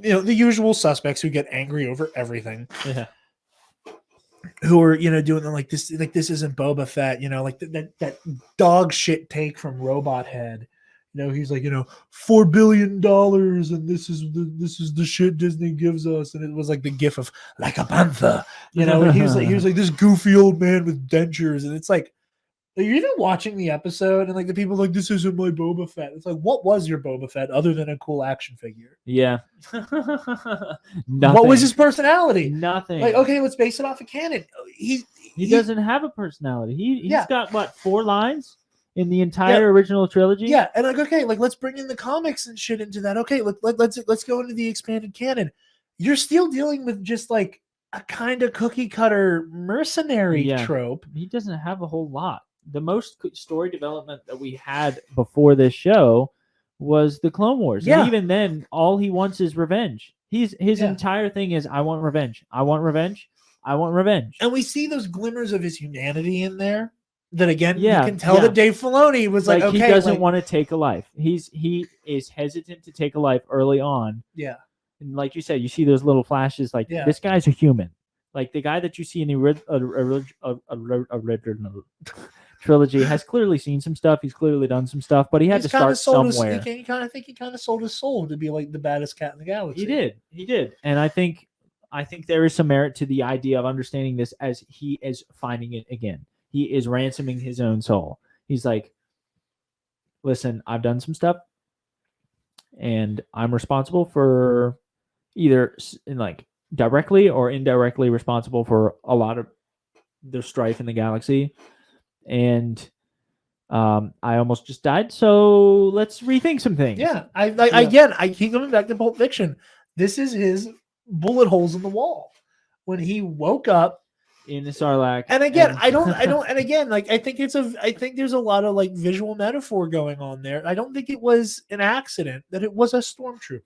you know, the usual suspects who get angry over everything. Yeah. Who are, you know, doing like this isn't Boba Fett, you know, like that dog shit take from Robot Head. You know, he's like, you know, $4 billion and this is the shit Disney gives us, and it was like the gif of like a panther, you know. And he was like this goofy old man with dentures, and it's like, you're even watching the episode and like the people are like, this isn't my Boba Fett. It's like, what was your Boba Fett other than a cool action figure? Yeah. What was his personality? Nothing. Like, okay, let's base it off of canon. He doesn't have a personality. He's got what, 4 lines in the entire Yeah. original trilogy? Yeah, and like, okay, like let's bring in the comics and shit into that. Okay, let's go into the expanded canon. You're still dealing with just like a kind of cookie cutter mercenary trope. He doesn't have a whole lot. The most story development that we had before this show was the Clone Wars. Yeah. And even then, all he wants is revenge. His entire thing is, I want revenge. I want revenge. I want revenge. And we see those glimmers of his humanity in there. That again, you can tell that Dave Filoni was like, okay, he doesn't want to take a life. He is hesitant to take a life early on. Yeah. And like you said, you see those little flashes. Like Yeah. this guy's a human. Like the guy that you see in the original trilogy has clearly seen some stuff. He's clearly done some stuff, but he had to start somewhere. You kind of think he kind of sold his soul to be like the baddest cat in the galaxy. He did, and I think there is some merit to the idea of understanding this as he is finding it again. He is ransoming his own soul. He's like, listen, I've done some stuff, and I'm responsible for either like directly or indirectly responsible for a lot of the strife in the galaxy. And I almost just died, so let's rethink some things. Yeah, I keep coming back to Pulp Fiction. This is his bullet holes in the wall when he woke up in the Sarlacc. And again, I don't, and again, like I think there's a lot of like visual metaphor going on there. I don't think it was an accident that it was a stormtrooper,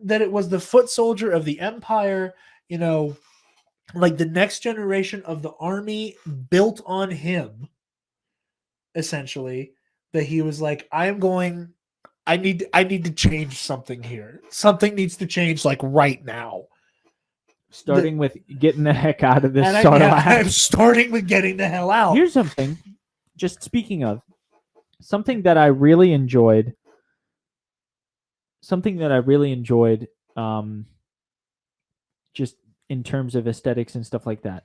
that it was the foot soldier of the Empire. You know, like the next generation of the army built on him. Essentially, that he was like, I need to change something here. Something needs to change like right now. Starting with getting the heck out of this Sarlacc. I'm starting with getting the hell out. Here's something, just speaking of, something that I really enjoyed. Just in terms of aesthetics and stuff like that.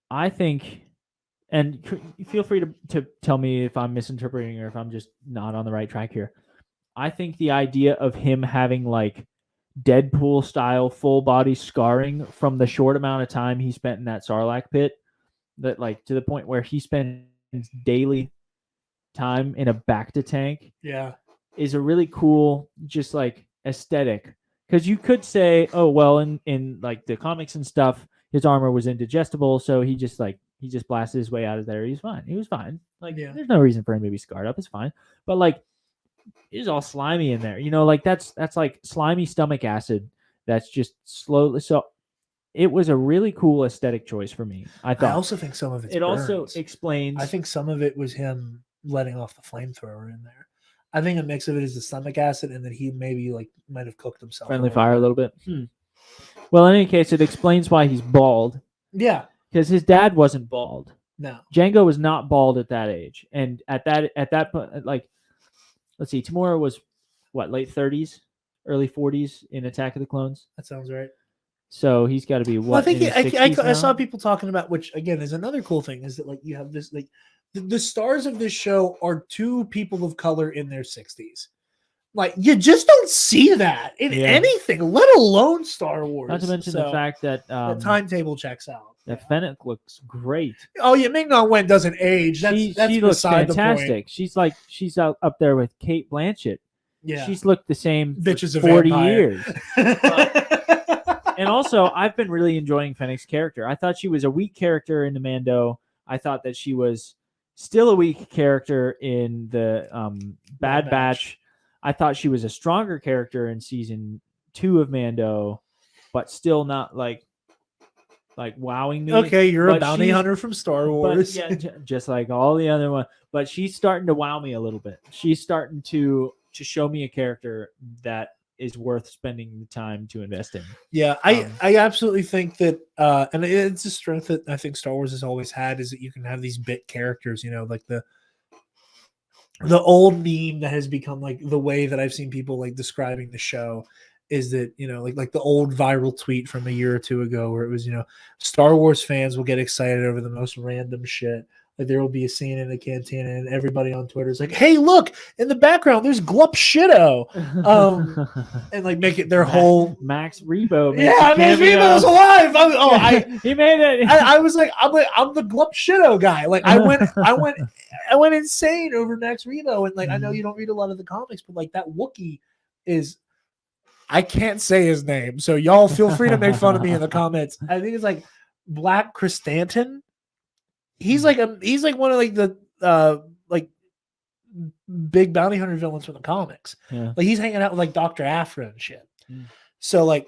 I think, and feel free to tell me if I'm misinterpreting or if I'm just not on the right track here. I think the idea of him having like Deadpool style full body scarring from the short amount of time he spent in that Sarlacc pit, that like to the point where he spends daily time in a Bacta tank, is a really cool just like aesthetic. Because you could say, oh well, in like the comics and stuff, his armor was indigestible, so he just blasted his way out of there. He was fine. Like there's no reason for him to be scarred up. It's fine. But like he's all slimy in there. You know, like that's like slimy stomach acid that's just slowly. So it was a really cool aesthetic choice for me. I thought. I also think some of it also explains. I think some of it was him letting off the flamethrower in there. I think a mix of it is the stomach acid, and then he maybe like might have cooked himself. Friendly fire a little bit. Well, in any case, it explains why he's bald. Yeah, because his dad wasn't bald. No, Jango was not bald at that age, and at that point, like, let's see, Tamora was what, late 30s, early 40s in Attack of the Clones. That sounds right. So he's got to be what? Well, I think I saw people talking about, which again is another cool thing, is that like you have this like the stars of this show are two people of color in their 60s. Like you just don't see that in anything, let alone Star Wars. Not to mention the fact that the timetable checks out. That Fennec looks great. Oh yeah, Ming-Na Wen doesn't age. That's she looks fantastic. She's up there with Kate Blanchett. Yeah, she's looked the same bitches for 40 vampire. Years. And also, I've been really enjoying Fennec's character. I thought she was a weak character in the Mando. I thought that she was still a weak character in the Bad Batch. I thought she was a stronger character in season 2 of Mando, but still not like wowing me. Okay, you're a bounty hunter from Star Wars. But, yeah, just like all the other ones. But she's starting to wow me a little bit. She's starting to show me a character that is worth spending the time to invest in. Yeah, I absolutely think that, and it's a strength that I think Star Wars has always had, is that you can have these bit characters, you know, like the old meme that has become like the way that I've seen people like describing the show is that, you know, like the old viral tweet from a year or two ago where it was, you know, Star Wars fans will get excited over the most random shit. Like there will be a scene in a cantina and everybody on Twitter is like, hey, look, in the background, there's Glup Shido. And like make it their whole Max Rebo. Yeah, Max Rebo's alive. He made it. I was like, I'm the Glup Shido guy. Like I went insane over Max Rebo. And like, I know you don't read a lot of the comics, but like that Wookiee is, I can't say his name. So y'all feel free to make fun of me in the comments. I think it's like Black Chrysanthemum. He's like one of like the like big bounty hunter villains from the comics. Yeah. Like he's hanging out with like Dr. Aphra and shit. So like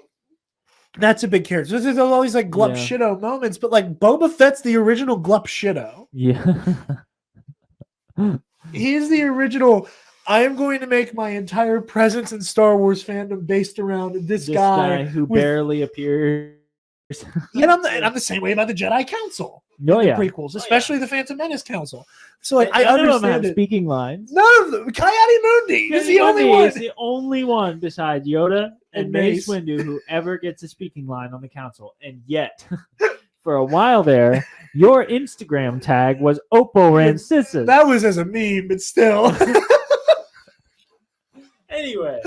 that's a big character. So there's all these like Glup Shido moments, but like Boba Fett's the original Glup Shido. Yeah. He's the original. I am going to make my entire presence in Star Wars fandom based around this guy who with- barely appears. Yeah, and I'm the same way about the Jedi Council. Oh, in the yeah. prequels, especially the Phantom Menace Council. So like, None I of them understand have it. speaking lines. None of them. Coyote Mundi is the only one. Is the only one besides Yoda and And Mace Mace. Windu who ever gets a speaking line on the council. And yet, for a while there, your Instagram tag was Oppo Rancisis. That was as a meme, but still. Anyway,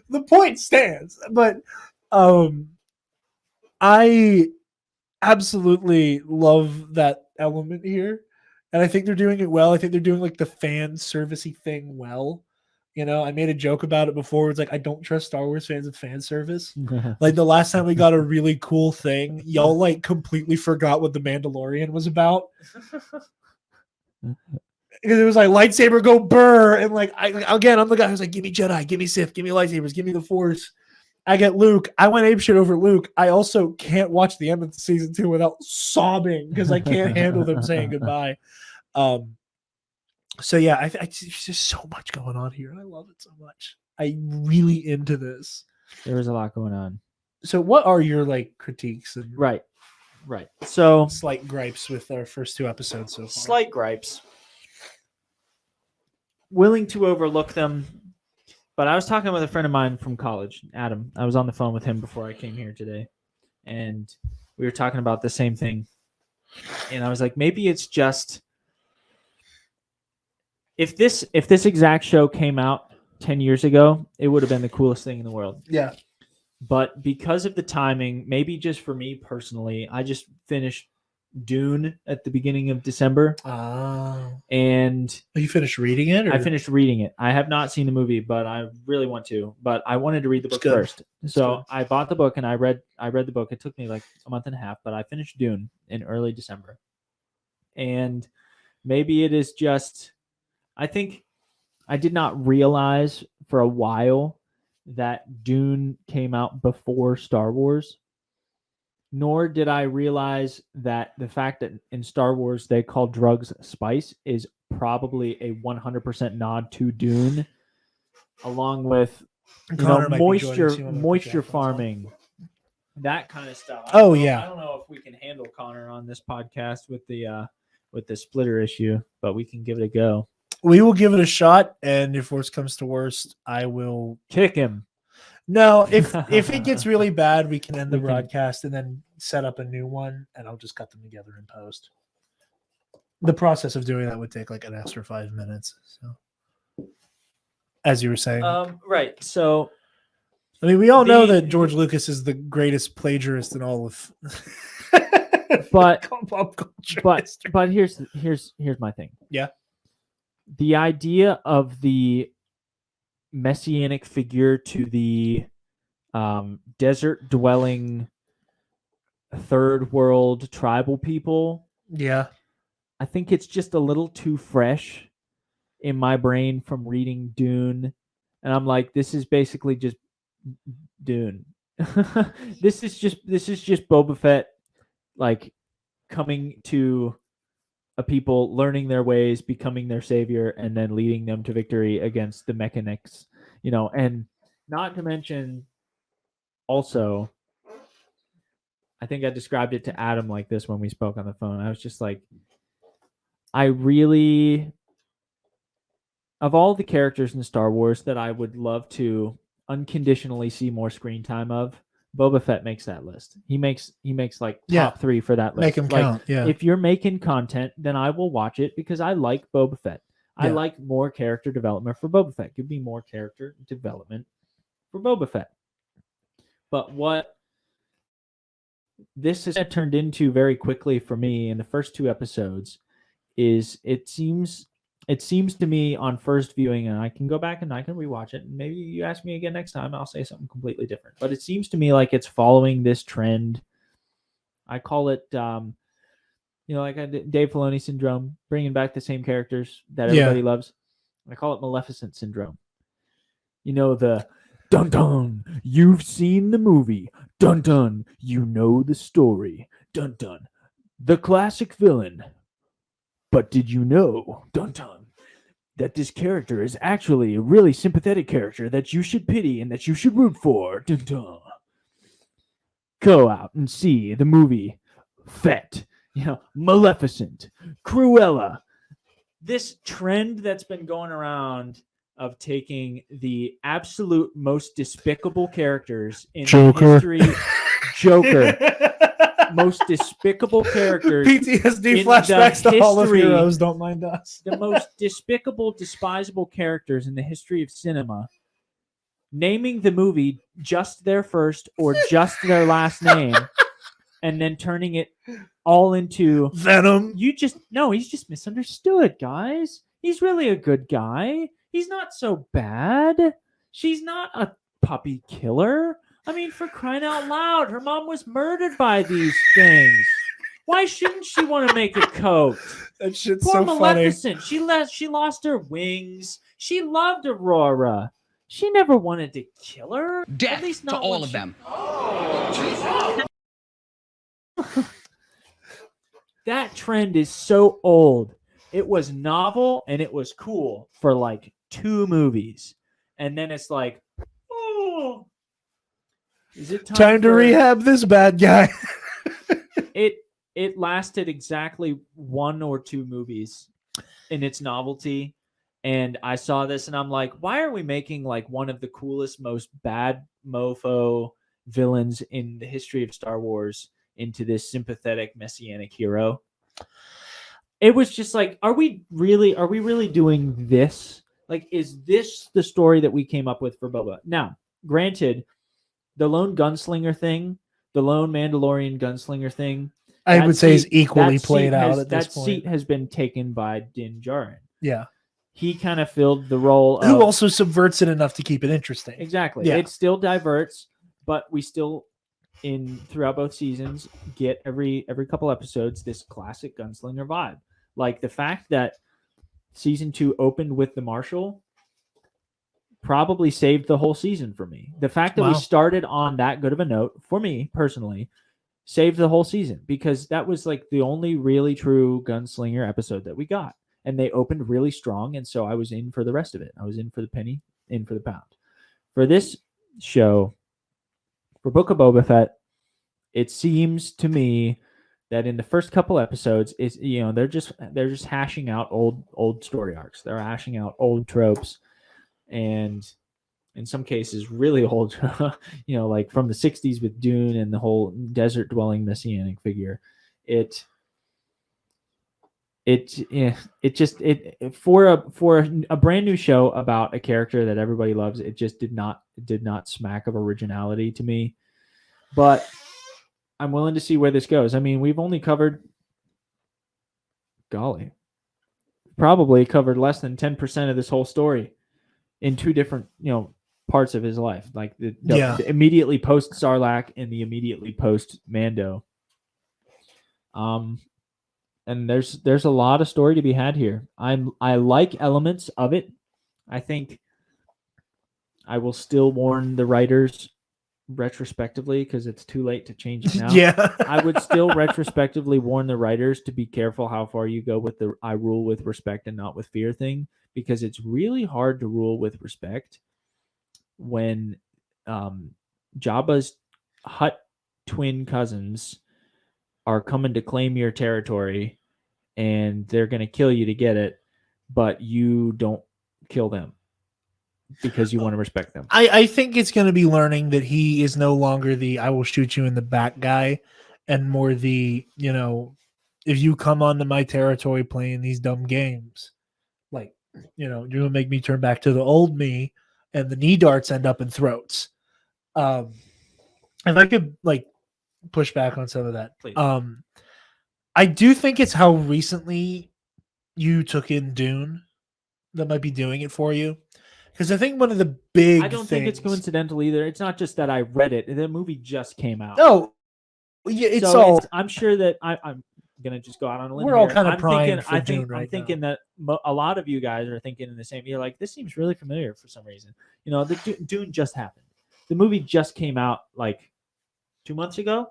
The point stands. But I absolutely love that element here. And I think they're doing it well. I think they're doing like the fan servicey thing well. You know, I made a joke about it before. It's like, I don't trust Star Wars fans with fan service. Like the last time we got a really cool thing, y'all like completely forgot what the Mandalorian was about. Because it was like lightsaber go burr, and like I'm the guy who's like, give me Jedi, give me Sith, give me lightsabers, give me the Force. I get Luke. I went apeshit over Luke. I also can't watch the end of season 2 without sobbing because I can't handle them saying goodbye. So yeah, there's just so much going on here, and I love it so much. I'm really into this. there was a lot going on. So, what are your like critiques and Right. So, slight gripes with our first 2 episodes so far? slight gripes. Willing to overlook them. But I was talking with a friend of mine from college, Adam. I was on the phone with him before I came here today. And we were talking about the same thing. And I was like, maybe it's just if this exact show came out 10 years ago, it would have been the coolest thing in the world. Yeah. But because of the timing, maybe just for me personally, I just finished Dune at the beginning of December. And you finished reading it? Or? I finished reading it. I have not seen the movie, but I really want to. But I wanted to read the book first. So I bought the book and I read the book. It took me like a month and a half, but I finished Dune in early December. And maybe it is just, I think I did not realize for a while that Dune came out before Star Wars. Nor did I realize that the fact that in Star Wars they call drugs spice is probably a 100% nod to Dune, along with moisture farming, that kind of stuff. I don't know if we can handle Connor on this podcast with the splitter issue, but we can give it a go. We will give it a shot, and if worst comes to worst, I will kick him. No, if it gets really bad, we can end the broadcast and then set up a new one, and I'll just cut them together in post. The process of doing that would take like an extra 5 minutes. So, as you were saying, right. So, I mean, we all know that George Lucas is the greatest plagiarist in all of but pop culture. But here's my thing. Yeah, the idea of the messianic figure to the desert dwelling third world tribal people. Yeah. I think it's just a little too fresh in my brain from reading Dune. And I'm like, this is basically just Dune. This is just Boba Fett like coming to a people, learning their ways, becoming their savior, and then leading them to victory against the mechanics, and not to mention also, I think I described it to Adam like this when we spoke on the phone. I was just like, I really, of all the characters in Star Wars that I would love to unconditionally see more screen time of, Boba Fett makes that list. He makes like top 3 for that list. Make him count. Yeah. If you're making content, then I will watch it because I like Boba Fett. I like more character development for Boba Fett. Give me more character development for Boba Fett. But what this has turned into very quickly for me in the first 2 episodes is it seems to me on first viewing, and I can go back and I can rewatch it, and maybe you ask me again next time, I'll say something completely different. But it seems to me like it's following this trend. I call it, like Dave Filoni syndrome, bringing back the same characters that everybody loves. I call it Maleficent syndrome. The dun dun, you've seen the movie. Dun dun, you know the story. Dun dun, the classic villain. But did you know? Dun dun. that this character is actually a really sympathetic character that you should pity and that you should root for. Dun, dun. Go out and see the movie Fett, Maleficent, Cruella. This trend that's been going around of taking the absolute most despicable characters in Joker. history, Joker, most despicable characters, PTSD in flashbacks the to Hall of history- Heroes. Don't mind us. the most despicable, despisable characters in the history of cinema, naming the movie just their first or just their last name, and then turning it all into Venom. he's just misunderstood, guys. He's really a good guy. He's not so bad. She's not a puppy killer. I mean, for crying out loud, her mom was murdered by these things. Why shouldn't she want to make a coat? That shit's Poor so funny. Maleficent. She lost her wings. She loved Aurora. She never wanted to kill her. At Death least to not all when of she- them. That trend is so old. It was novel and it was cool for like 2 movies. And then it's like, oh, is it Time to for- rehab this bad guy. It lasted exactly 1 or 2 movies in its novelty. And I saw this and I'm like, why are we making like one of the coolest, most bad mofo villains in the history of Star Wars into this sympathetic messianic hero? It was just like, are we really doing this? Like, is this the story that we came up with for Boba? Now, granted, the lone gunslinger thing, the lone Mandalorian gunslinger thing, I that would say is seat- equally that seat played out has- at this that point. seat has been taken by Din Djarin. Yeah. He kind of filled the role Who of also subverts it enough to keep it interesting. exactly. Yeah. It still diverts, but we still throughout both seasons get every couple episodes this classic gunslinger vibe. Like the fact that season 2 opened with the Marshal probably saved the whole season for me. The fact that we Wow. started on that good of a note for me personally saved the whole season because that was like the only really true gunslinger episode that we got. And they opened really strong. And so I was in for the rest of it. I was in for the penny, in for the pound. For this show, for Book of Boba Fett, it seems to me that in the first couple episodes, it's they're just hashing out old story arcs. They're hashing out old tropes, and in some cases, really old. Like from the '60s with Dune and the whole desert dwelling messianic figure. For a brand new show about a character that everybody loves, it just did not smack of originality to me. But I'm willing to see where this goes. I mean, we've only covered, probably covered less than 10% of this whole story in 2 different, parts of his life, like the immediately post Sarlacc and the immediately post Mando. And there's a lot of story to be had here. I like elements of it. I think I will still warn the writers retrospectively because it's too late to change it now. Yeah. I would still retrospectively warn the writers to be careful how far you go with the I rule with respect and not with fear thing, because it's really hard to rule with respect when Jabba's Hutt twin cousins are coming to claim your territory and they're going to kill you to get it, but you don't kill them because you want to respect them. I think it's going to be learning that he is no longer the I will shoot you in the back guy and more the, if you come onto my territory playing these dumb games, like, you're going to make me turn back to the old me and the knee darts end up in throats. If I could push back on some of that. Please. I do think it's how recently you took in Dune that might be doing it for you. Because I think one of the big I don't think it's coincidental either. It's not just that I read it. The movie just came out. No. Yeah, it's So all. I'm sure that I'm going to just go out on a limb. We're all here. kinda I'm primed thinking, for Dune I'm right thinking that a lot of you guys are thinking in the same. You're like, this seems really familiar for some reason. The Dune just happened. The movie just came out like 2 months ago.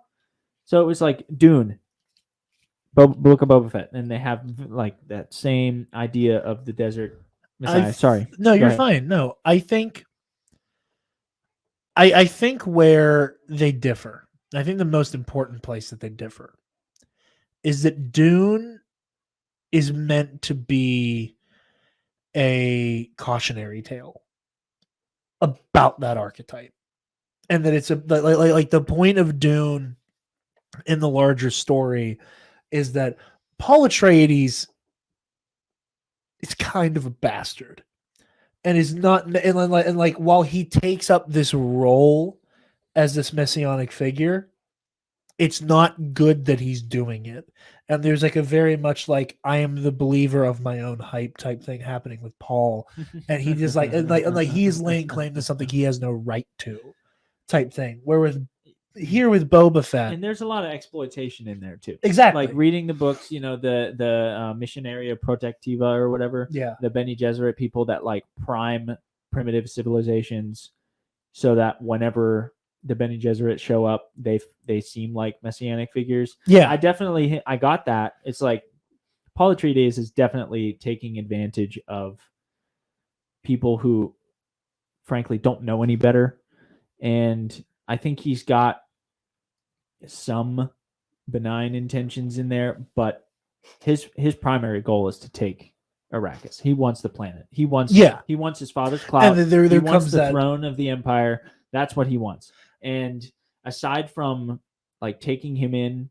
So it was like Dune, Book of Boba Fett, and they have like that same idea of the desert Messiah. Sorry. No, Go you're ahead. fine. No, I think I think where they differ, I think the most important place that they differ is that Dune is meant to be a cautionary tale about that archetype. And that it's like the point of Dune in the larger story is that Paul Atreides is kind of a bastard and is not and like while he takes up this role as this messianic figure, it's not good that he's doing it. And there's like a very much like I am the believer of my own hype type thing happening with Paul, and he just like he's laying claim to something he has no right to, type thing. Where with here with Boba Fett, And there's a lot of exploitation in there too. exactly, Like reading the books, you know, the Missionaria Protectiva or whatever, yeah, the Bene Gesserit people that like prime primitive civilizations, so that whenever the Bene Gesserit show up, they seem like messianic figures. yeah, I got that. It's like Paul Atreides is definitely taking advantage of people who, frankly, don't know any better, and I think he's got some benign intentions in there, but his primary goal is to take Arrakis. He wants the planet. He wants his father's clout. and there he comes wants the that throne of the empire. That's what he wants. And aside from like taking him in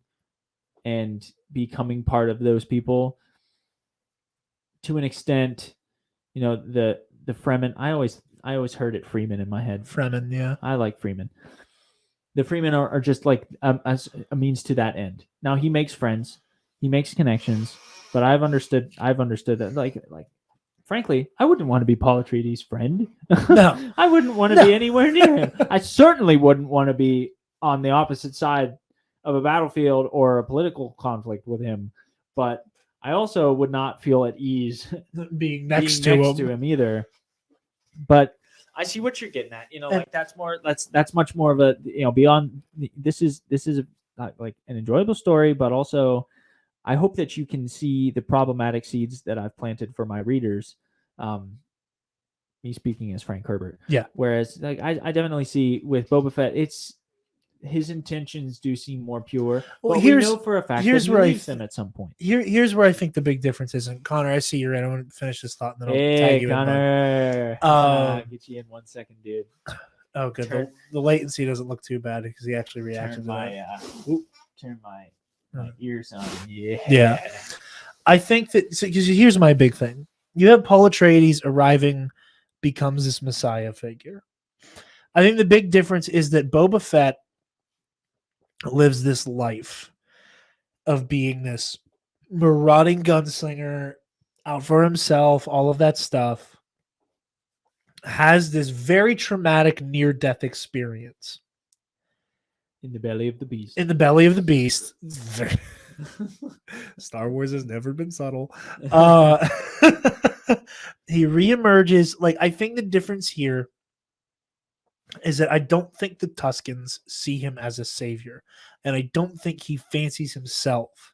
and becoming part of those people, to an extent, you know, the Fremen. I always heard it Freeman in my head. Fremen, yeah, I like Freeman. The Freemen are just like a means to that end. Now he makes friends, he makes connections, but I've understood that like frankly, I wouldn't want to be Paul Atreides' friend. No. I wouldn't want to be anywhere near him. I certainly wouldn't want to be on the opposite side of a battlefield or a political conflict with him. But I also would not feel at ease being next to him. him either. But I see what you're getting at. You know, like that's much more of a, you know, beyond this is like an enjoyable story, but also I hope that you can see the problematic seeds that I've planted for my readers. Me speaking as Frank Herbert. Yeah. Whereas like I definitely see with Boba Fett, it's his intentions do seem more pure. Well, but we know for a fact that he leaves them at some point. Here's where I think the big difference is. And Connor, I see you're in. I want to finish this thought, and then I'll tag you Connor. in. Get you in 1 second, dude. Oh, good. The latency doesn't look too bad because he actually reacted to that. Turn my ears on. Yeah. I think that because here's my big thing. You have Paul Atreides arriving, becomes this Messiah figure. I think the big difference is that Boba Fett lives this life of being this marauding gunslinger out for himself, all of that stuff, has this very traumatic near-death experience. In the belly of the beast. In the belly of the beast. Star Wars has never been subtle. He reemerges. Like, I think the difference here is that I don't think the Tuscans see him as a savior, and I don't think he fancies himself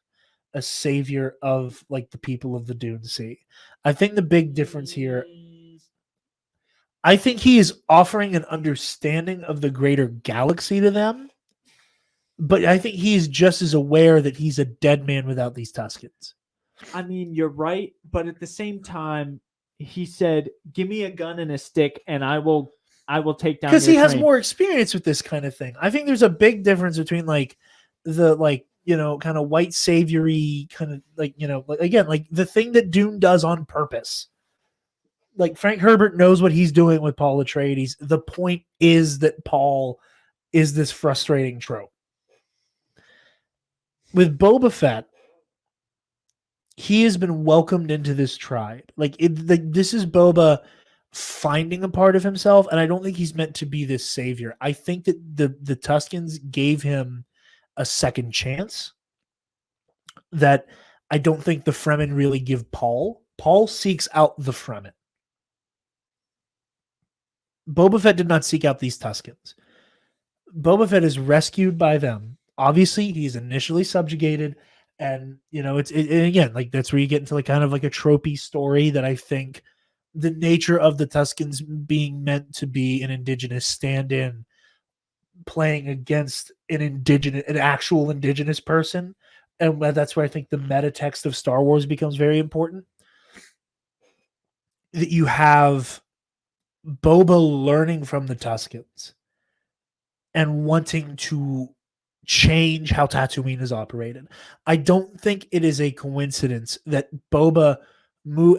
a savior of like the people of the Dune Sea. I think the big difference here, I think he is offering an understanding of the greater galaxy to them, but I think he is just as aware that he's a dead man without these Tuscans. I mean, you're right, but at the same time, he said, "Give me a gun and a stick, and I will take down." Because he has more experience with this kind of thing. I think there's a big difference between like the kind of white saviory kind of again, like the thing that Dune does on purpose. Like Frank Herbert knows what he's doing with Paul Atreides. The point is that Paul is this frustrating trope. With Boba Fett, he has been welcomed into this tribe. This is Boba finding a part of himself, and I don't think he's meant to be this savior. I think that the Tuscans gave him a second chance that I don't think the Fremen really give Paul. Paul seeks out the Fremen. Boba Fett did not seek out these Tuscans. Boba Fett is rescued by them. Obviously, he's initially subjugated, and it's again, like that's where you get into like kind of like a tropey story that I think the nature of the Tuscans being meant to be an indigenous stand-in playing against an actual indigenous person. And that's where I think the meta text of Star Wars becomes very important. That you have Boba learning from the Tuscans and wanting to change how Tatooine is operated. I don't think it is a coincidence that Boba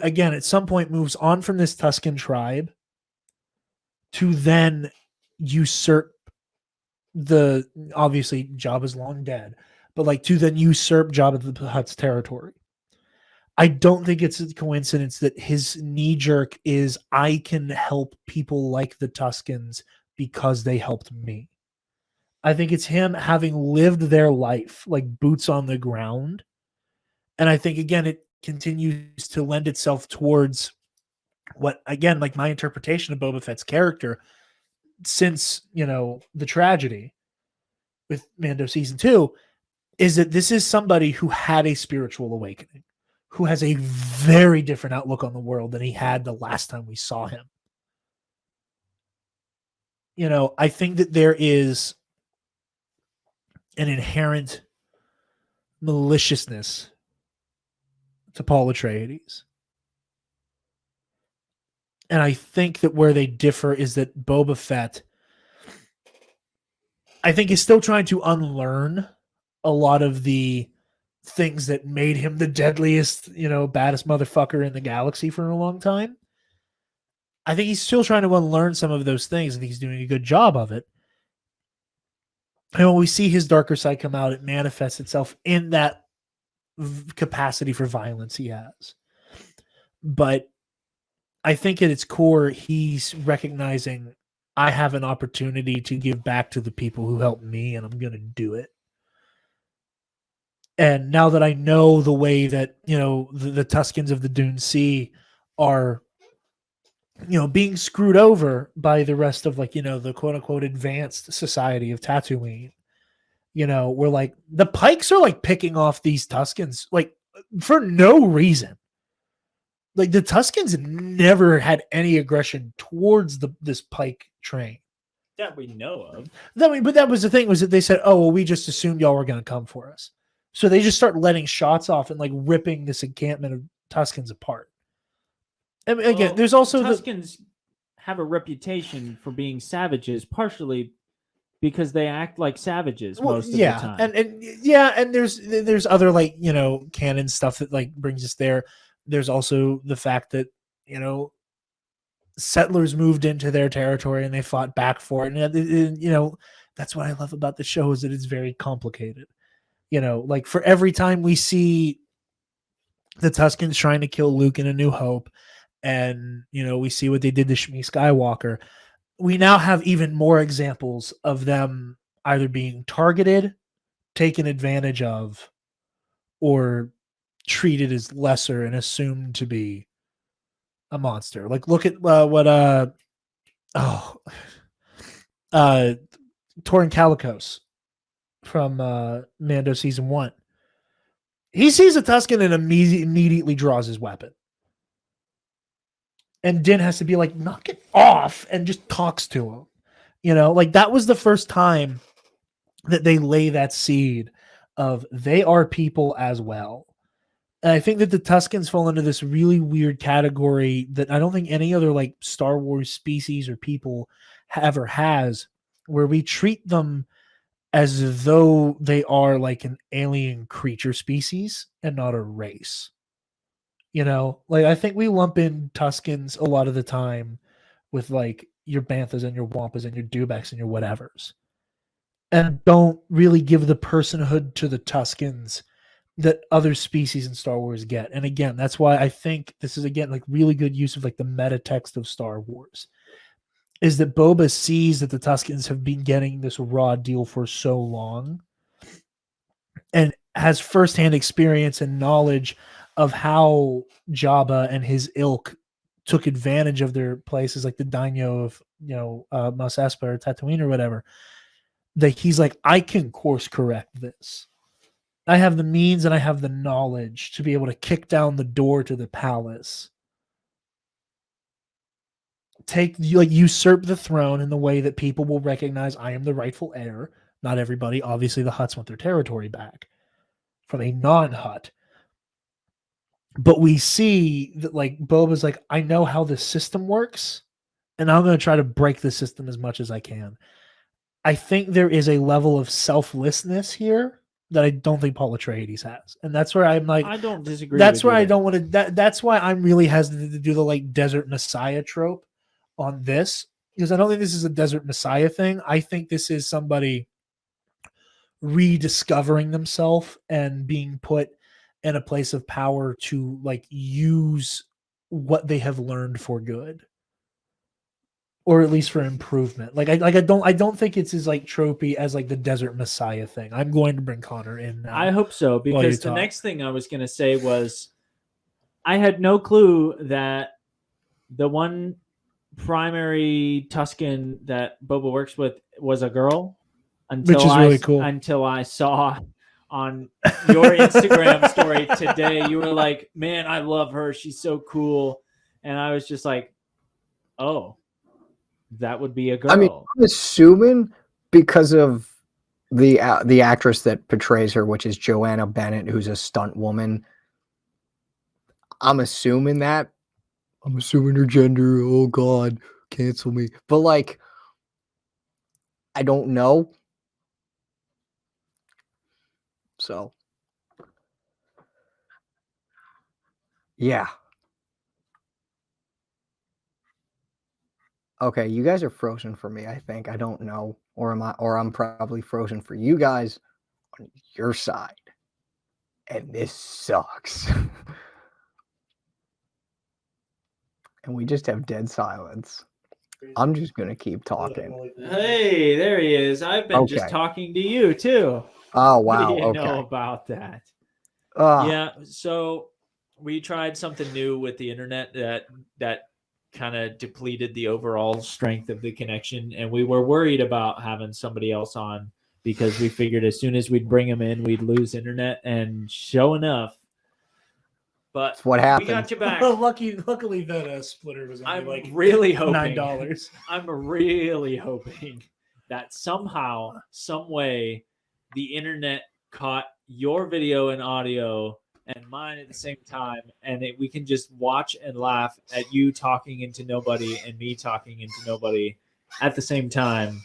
again at some point moves on from this Tuscan tribe to then usurp the obviously Jabba's long dead, but like to then usurp Jabba the Hutt's territory. I don't think it's a coincidence that his knee jerk is I can help people like the Tuscans because they helped me. I think it's him having lived their life like boots on the ground. And I think, again, it continues to lend itself towards what, again, like my interpretation of Boba Fett's character since, the tragedy with Mando season 2 is that this is somebody who had a spiritual awakening, who has a very different outlook on the world than he had the last time we saw him. I think that there is an inherent maliciousness to Paul Atreides. And I think that where they differ is that Boba Fett, I think, is still trying to unlearn a lot of the things that made him the deadliest, baddest motherfucker in the galaxy for a long time. I think he's still trying to unlearn some of those things, and he's doing a good job of it. And when we see his darker side come out, it manifests itself in that capacity for violence he has. But I think at its core, he's recognizing I have an opportunity to give back to the people who helped me, and I'm going to do it. And now that I know the way that, the Tuscans of the Dune Sea are, being screwed over by the rest of the quote unquote advanced society of Tatooine, we're like, the Pikes are like picking off these Tuscans, like for no reason. Like the Tuscans never had any aggression towards this Pike train that we know of. But that was the thing, was that they said, oh, well, we just assumed y'all were going to come for us. So they just start letting shots off and like ripping this encampment of Tuscans apart. And again, there's also Tuscans have a reputation for being savages, partially because they act like savages most of the time. And there's other canon stuff that like brings us there. There's also the fact that settlers moved into their territory and they fought back for it. And that's what I love about the show, is that it's very complicated. Like for every time we see the Tuscans trying to kill Luke in A New Hope, and we see what they did to Shmi Skywalker, we now have even more examples of them either being targeted, taken advantage of, or treated as lesser and assumed to be a monster. Like look at what Torin Calicos from Mando season 1. He sees a Tuscan and immediately draws his weapon. And Din has to be like, knock it off, and just talks to him. Like that was the first time that they lay that seed of they are people as well. And I think that the Tuscans fall into this really weird category that I don't think any other like Star Wars species or people ever has, where we treat them as though they are like an alien creature species and not a race. Like I think we lump in Tuscans a lot of the time with like your Banthas and your Wampas and your Dewbacks and your whatevers, and don't really give the personhood to the Tuscans that other species in Star Wars get. And again, that's why I think this is, again, like really good use of like the meta text of Star Wars, is that Boba sees that the Tuscans have been getting this raw deal for so long and has firsthand experience and knowledge of how Jabba and his ilk took advantage of their places, like the daimyo of, Mos Espa or Tatooine or whatever, that he's like, I can course correct this. I have the means and I have the knowledge to be able to kick down the door to the palace usurp the throne in the way that people will recognize I am the rightful heir. Not everybody. Obviously, the Hutts want their territory back from a non-Hutt. But we see that like Boba's like, I know how the system works, and I'm going to try to break the system as much as I can. I think there is a level of selflessness here that I don't think Paul Atreides has, and that's where I'm like, I don't disagree. that's with where you I there. don't want to. That's why I'm really hesitant to do the like desert messiah trope on this, because I don't think this is a desert messiah thing. I think this is somebody rediscovering themselves and being put in a place of power to like use what they have learned for good, or at least for improvement. I don't think it's as like tropey as like the desert messiah thing. I'm going to bring Connor in now. I hope so, while you because the talk. next thing I was going to say was I had no clue that the one primary Tusken that Boba works with was a girl until Which is really cool. Until I saw on your Instagram story today, you were like, "Man, I love her. She's so cool," and I was just like, "Oh, that would be a girl." I mean, I'm assuming because of the actress that portrays her, which is Joanna Bennett, who's a stunt woman. I'm assuming that. I'm assuming her gender. Oh God, cancel me. But like, I don't know. So, yeah. Okay, you guys are frozen for me, I think. I don't know. Or I'm probably frozen for you guys on your side. And this sucks. And we just have dead silence. I'm just gonna keep talking. Hey, there he is. I've been just Okay. talking to you too. Oh What wow. do you Okay. know about that? Ah, Yeah, so we tried something new with the internet that kind of depleted the overall strength of the connection, and we were worried about having somebody else on because we figured as soon as we'd bring them in, we'd lose internet. And sure enough, but that's what we happened. got you back. Luckily that splitter was only I'm like really hoping $9. I'm really hoping that somehow, some way, the internet caught your video and audio and mine at the same time, and we can just watch and laugh at you talking into nobody and me talking into nobody at the same time.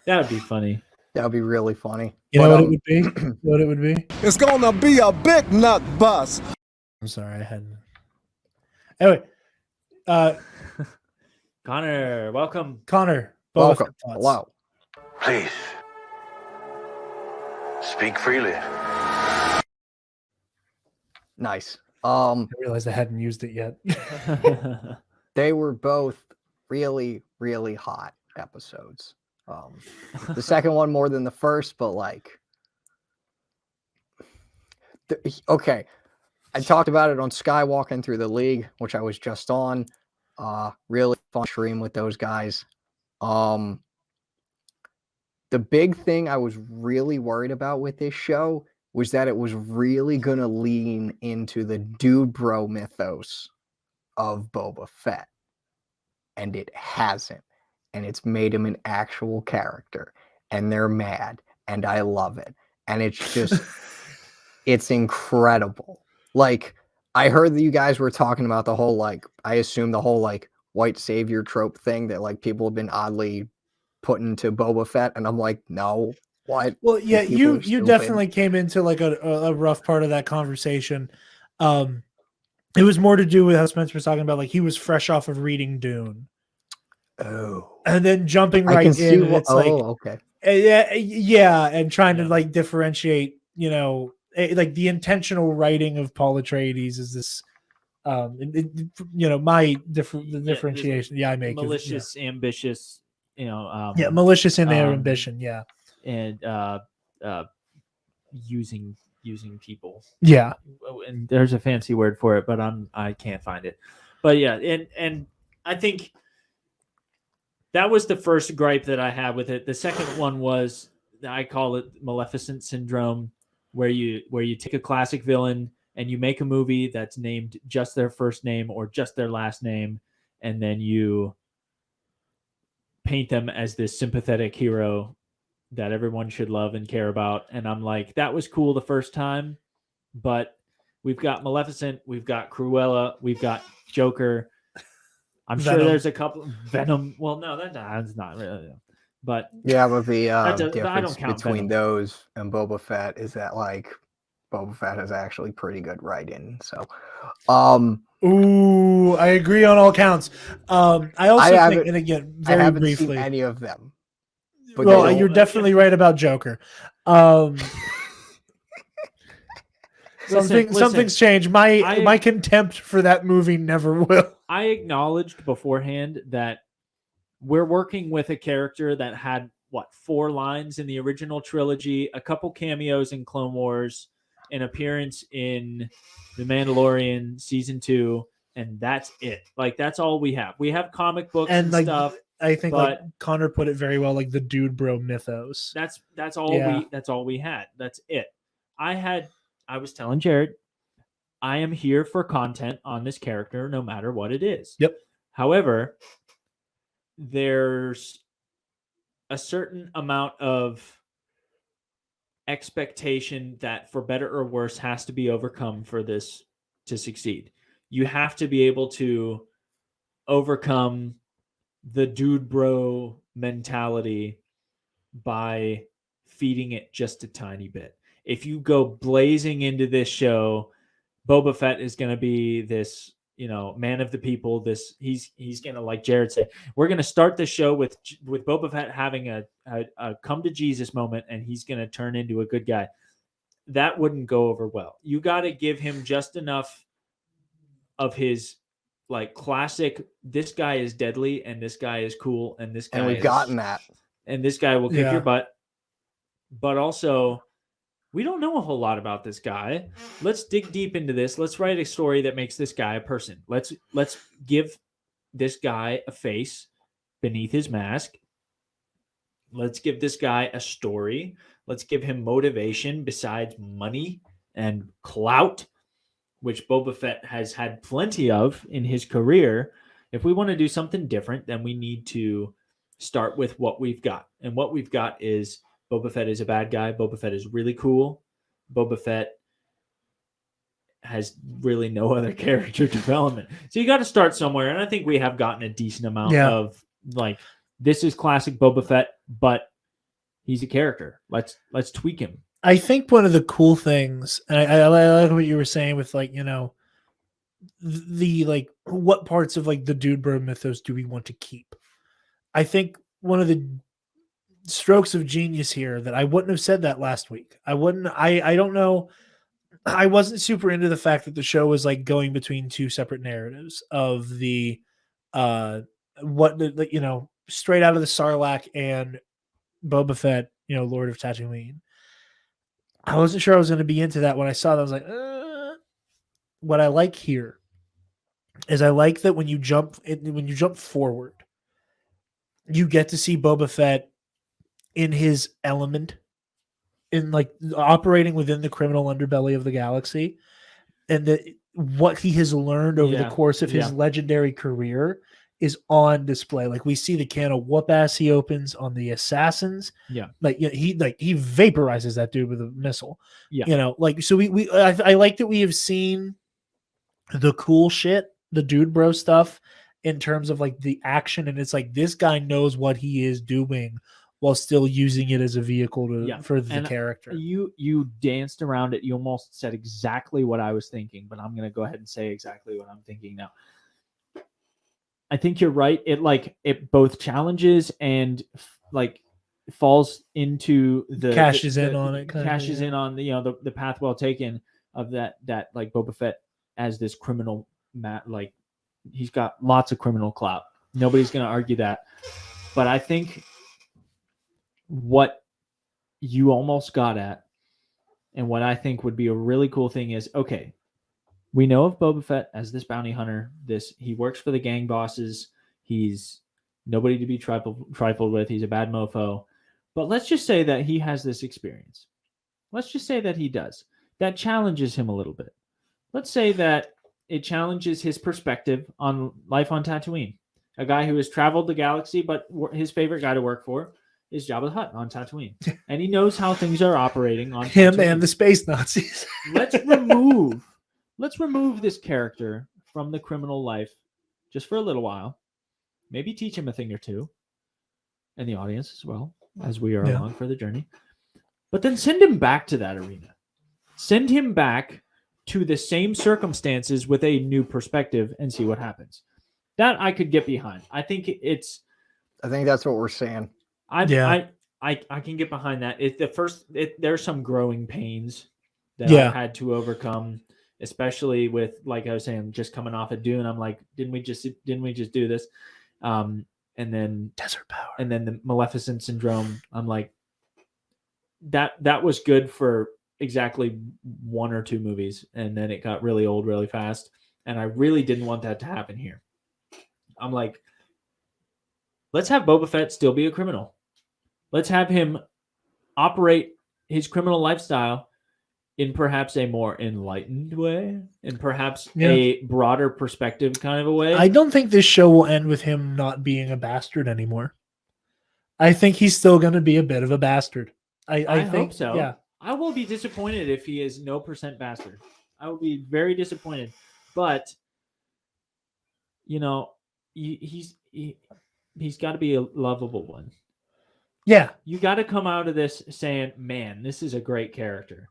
That would be funny. That would be really funny. You know But, what it would be? You know what it would be? It's gonna be a big nut bust. I'm sorry, I hadn't. Anyway, Connor, welcome. Connor, Boba welcome. Fett thoughts. Hello. Please, speak freely. Nice. I realized I hadn't used it yet. They were both really, really hot episodes. The second one more than the first, but like, okay. I talked about it on Skywalking Through the League, which I was just on. Really fun stream with those guys. The big thing I was really worried about with this show was that it was really going to lean into the dude bro mythos of Boba Fett. And it hasn't. And it's made him an actual character. And they're mad. And I love it. And it's just, it's incredible. Like, I heard that you guys were talking about the whole, like, I assume the whole, like, white savior trope thing that, like, people have been oddly put into Boba Fett. And I'm like, no, what? Well, yeah, People you are stupid. definitely came into like a rough part of that conversation. It was more to do with how Spencer was talking about, like, he was fresh off of reading Dune. Oh. And then jumping I right can in, see and it's like, okay. yeah, and trying to Yeah. like differentiate, you know, like the intentional writing of Paul Atreides is this, you know, my the differentiation. Yeah, I make malicious, ambitious, malicious in their ambition. Yeah, and using people. Yeah, and there's a fancy word for it, but I can't find it. But yeah, and I think that was the first gripe that I had with it. The second one was, I call it Maleficent syndrome, where you take a classic villain and you make a movie that's named just their first name or just their last name, and then you paint them as this sympathetic hero that everyone should love and care about. And I'm like, that was cool the first time, but we've got Maleficent, we've got Cruella, we've got Joker. I'm sure Venom. there's a couple Venom. Well, no, that's not really. But Yeah, but the I don't difference count between Venom. those and Boba Fett is that like Boba Fett has actually pretty good writing. So, Ooh, I agree on all counts. I also think, haven't- and again, I very haven't briefly. seen any of them. But Well, they don't- you're definitely right about Joker. Something's changed. My contempt for that movie never will. I acknowledged beforehand that we're working with a character that had 4 lines in the original trilogy, a couple cameos in Clone Wars, an appearance in The Mandalorian season 2, and that's it. Like that's all we have. We have comic books and like, stuff. I think like but Connor put it very well, like the dude bro mythos. That's all we had. That's it. I was telling Jared, I am here for content on this character no matter what it is. Yep. However, there's a certain amount of expectation that for better or worse has to be overcome for this to succeed. You have to be able to overcome the dude bro mentality by feeding it just a tiny bit. If you go blazing into this show, Boba Fett is going to be this, man of the people. He's going to, like Jared said, we're going to start the show with Boba Fett having a come to Jesus moment, and he's going to turn into a good guy. That wouldn't go over well. You got to give him just enough of his like classic. This guy is deadly, and this guy is cool, and this guy. And we've gotten that. And this guy will kick your butt. But also, we don't know a whole lot about this guy. Let's dig deep into this. Let's write a story that makes this guy a person. Let's give this guy a face beneath his mask. Let's give this guy a story. Let's give him motivation besides money and clout, which Boba Fett has had plenty of in his career. If we want to do something different, then we need to start with what we've got. And what we've got is Boba Fett is a bad guy. Boba Fett is really cool. Boba Fett has really no other character development. So you got to start somewhere. And I think we have gotten a decent amount of like, this is classic Boba Fett, but he's a character. Let's tweak him. I think one of the cool things, and I like what you were saying with like, the like what parts of like the dude bro mythos do we want to keep? I think one of the strokes of genius here that I wouldn't have said that last week. I don't know. I wasn't super into the fact that the show was like going between 2 separate narratives of the straight out of the Sarlacc and Boba Fett, Lord of Tatooine. I wasn't sure I was going to be into that when I saw that. I was like, what I like here is I like that when you jump forward, you get to see Boba Fett in his element, in like operating within the criminal underbelly of the galaxy, and what he has learned over the course of his legendary career is on display. Like we see the can of whoop ass he opens on the assassins. Yeah. He vaporizes that dude with a missile. Yeah. So I like that we have seen the cool shit, the dude bro stuff in terms of like the action. And it's like, this guy knows what he is doing while still using it as a vehicle for the character. You danced around it. You almost said exactly what I was thinking, but I'm going to go ahead and say exactly what I'm thinking now. I think you're right. It both challenges and like falls into the cashes in on the path well taken of that like Boba Fett as this criminal like he's got lots of criminal clout. Nobody's going to argue that. But I think what you almost got at, and what I think would be a really cool thing is, okay, we know of Boba Fett as this bounty hunter. He works for the gang bosses. He's nobody to be trifled with. He's a bad mofo. But let's just say that he has this experience. Let's just say that he does. That challenges him a little bit. Let's say that it challenges his perspective on life on Tatooine. a guy who has traveled the galaxy, but his favorite guy to work for is Jabba the Hutt on Tatooine, and he knows how things are operating on Him Tatooine. and the space Nazis. let's remove this character from the criminal life just for a little while. Maybe teach him a thing or two, and the audience as well, as we are along for the journey. But then send him back to that arena. Send him back to the same circumstances with a new perspective and see what happens. That I could get behind. I think that's what we're saying. I can get behind that. There's some growing pains that I've had to overcome, especially with, like I was saying, just coming off of Dune. I'm like, didn't we just do this? And then Desert power. And then the Maleficent syndrome. I'm like, that was good for exactly 1 or 2 movies, and then it got really old really fast. And I really didn't want that to happen here. I'm like, let's have Boba Fett still be a criminal. Let's have him operate his criminal lifestyle in perhaps a more enlightened way, and perhaps a broader perspective kind of a way. I don't think this show will end with him not being a bastard anymore. I think he's still going to be a bit of a bastard. I think hope so. Yeah. I will be disappointed if he is no % bastard. I will be very disappointed. But, he's got to be a lovable one. Yeah. You got to come out of this saying, man, this is a great character.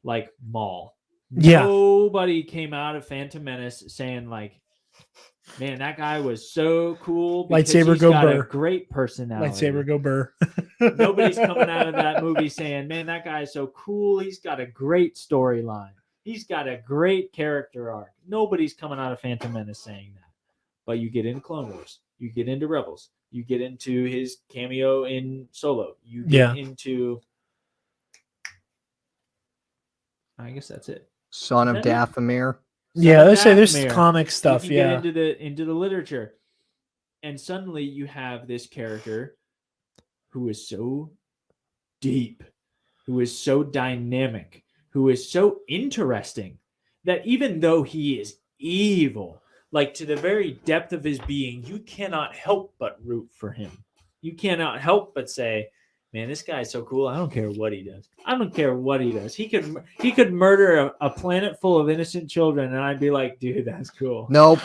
Like Maul. Yeah. Nobody came out of Phantom Menace saying, like, man, that guy was so cool. Lightsaber he's go got burr. A great personality. Lightsaber go burr. Nobody's coming out of that movie saying, man, that guy is so cool. He's got a great storyline. He's got a great character arc. Nobody's coming out of Phantom Menace saying that. But you get into Clone Wars. You get into Rebels. You get into his cameo in Solo. You get into... I guess that's it. Son of Dathomir. Yeah, let's say there's comic stuff. You can get into the literature. And suddenly you have this character who is so deep, who is so dynamic, who is so interesting, that even though he is evil, like to the very depth of his being, you cannot help but root for him. You cannot help but say, man, this guy's so cool. I don't care what he does. I don't care what he does. He could murder a planet full of innocent children, and I'd be like, dude, that's cool. Nope.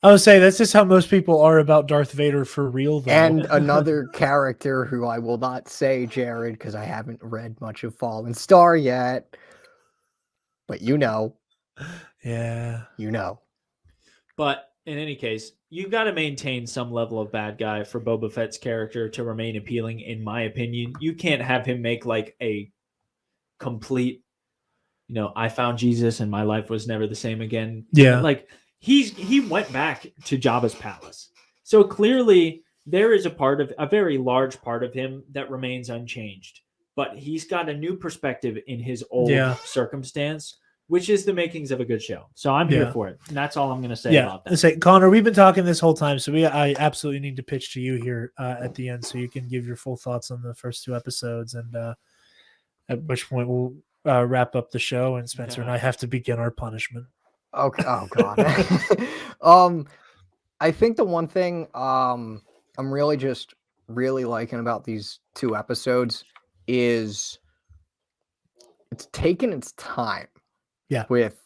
I would say that's just how most people are about Darth Vader for real, though. And another character who I will not say, Jared, because I haven't read much of Fallen Star yet. But you know. Yeah. You know. But in any case, you've got to maintain some level of bad guy for Boba Fett's character to remain appealing, in my opinion. You can't have him make like a complete, I found Jesus and my life was never the same again. Yeah. Like he went back to Jabba's palace. So clearly there is a very large part of him that remains unchanged. But he's got a new perspective in his old circumstance, which is the makings of a good show. So I'm here for it. And that's all I'm going to say about that. Say, Connor, we've been talking this whole time, so I absolutely need to pitch to you here at the end so you can give your full thoughts on the first 2 episodes, and at which point we'll wrap up the show, and Spencer and I have to begin our punishment. Okay. Oh, God. I think the one thing I'm really liking about these 2 episodes is it's taken its time. With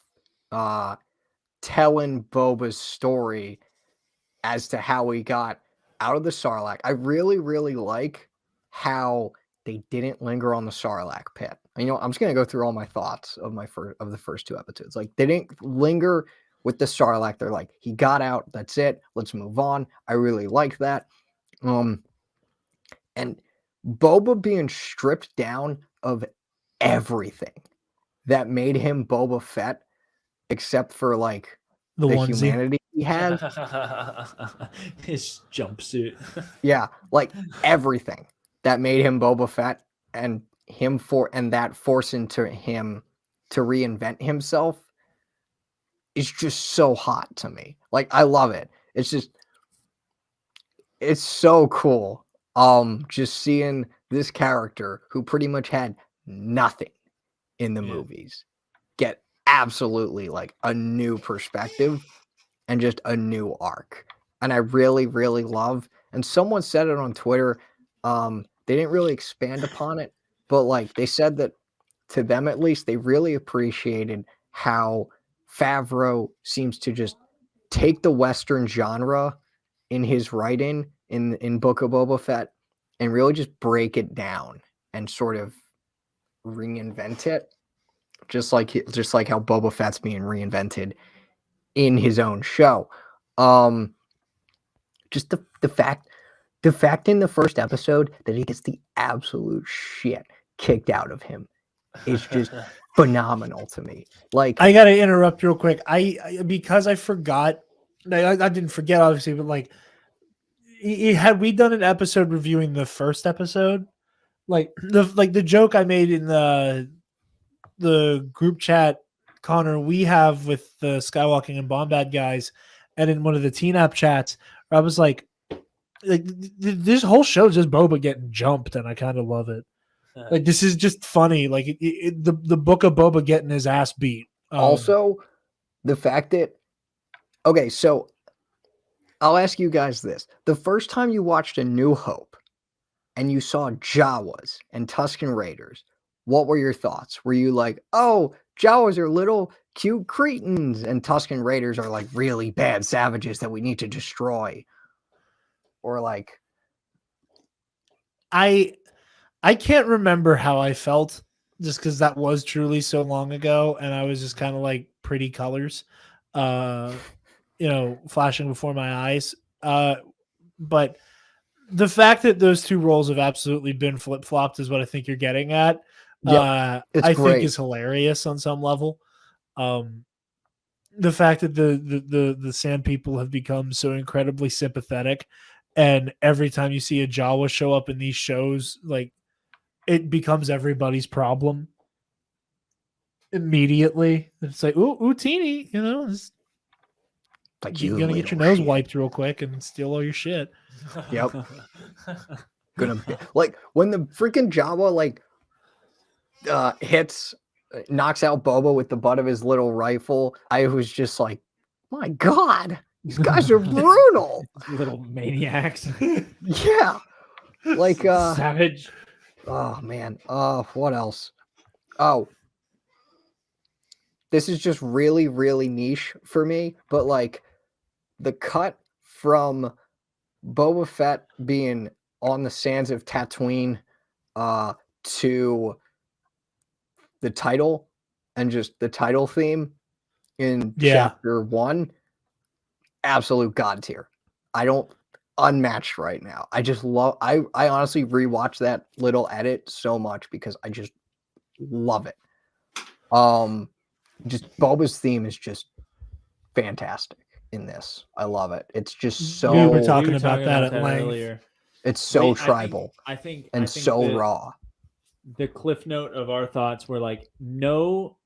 telling Boba's story as to how he got out of the Sarlacc. I really, really like how they didn't linger on the Sarlacc pit. I'm just gonna go through all my thoughts of the first 2 episodes. Like, they didn't linger with the Sarlacc. They're like, he got out, that's it, let's move on. I really like that. And Boba being stripped down of everything that made him Boba Fett, except for like the humanity he has. His jumpsuit. Yeah, like everything that made him Boba Fett, and that forcing him to reinvent himself is just so hot to me. Like, I love it. It's so cool. Just seeing this character who pretty much had nothing in the movies get absolutely like a new perspective and just a new arc. and I really, really love. And someone said it on Twitter. They didn't really expand upon it, but like they said that to them at least, they really appreciated how Favreau seems to just take the Western genre in his writing in Book of Boba Fett and really just break it down and sort of reinvent it, just like how Boba Fett's being reinvented in his own show. Just the fact in the first episode that he gets the absolute shit kicked out of him is just phenomenal to me. Like, I gotta interrupt real quick. Because I forgot. I didn't forget, obviously, but like, had we done an episode reviewing the first episode, like the joke I made in the group chat, Connor, we have with the Skywalking and Bombad guys, and in one of the Teen App chats, where I was like this whole show is just Boba getting jumped, and I kind of love it. Like, this is just funny. Like the Book of Boba getting his ass beat. Also, the fact that okay, so I'll ask you guys this: the first time you watched A New Hope and you saw Jawas and Tusken Raiders, what were your thoughts? Were you like, "Oh, Jawas are little cute cretins, and Tusken Raiders are like really bad savages that we need to destroy," or like, I can't remember how I felt, just because that was truly so long ago, and I was just kind of like pretty colors, flashing before my eyes. But the fact that those two roles have absolutely been flip flopped is what I think you're getting at. it's I great. think is hilarious on some level. The fact that the Sand People have become so incredibly sympathetic, and every time you see a Jawa show up in these shows, like, it becomes everybody's problem immediately. It's like, ooh, teeny, it's Like, you're you gonna get your little nose shit. wiped real quick and steal all your shit. Yep. Gonna be like when the freaking Jawa like knocks out Boba with the butt of his little rifle. I was just like, my God, these guys are brutal. Little maniacs. Yeah. Like Savage. oh man. What else? Oh. This is just really, really niche for me, but like the cut from Boba Fett being on the sands of Tatooine to the title and just the title theme in chapter 1, absolute god tier. I don't unmatched right now. I just love I honestly rewatched that little edit so much because I just love it. Just Boba's theme is just fantastic in this. I love it. It's just so We were talking about that at length. earlier. It's so Wait, tribal I think and so the, raw. The cliff note of our thoughts were like, no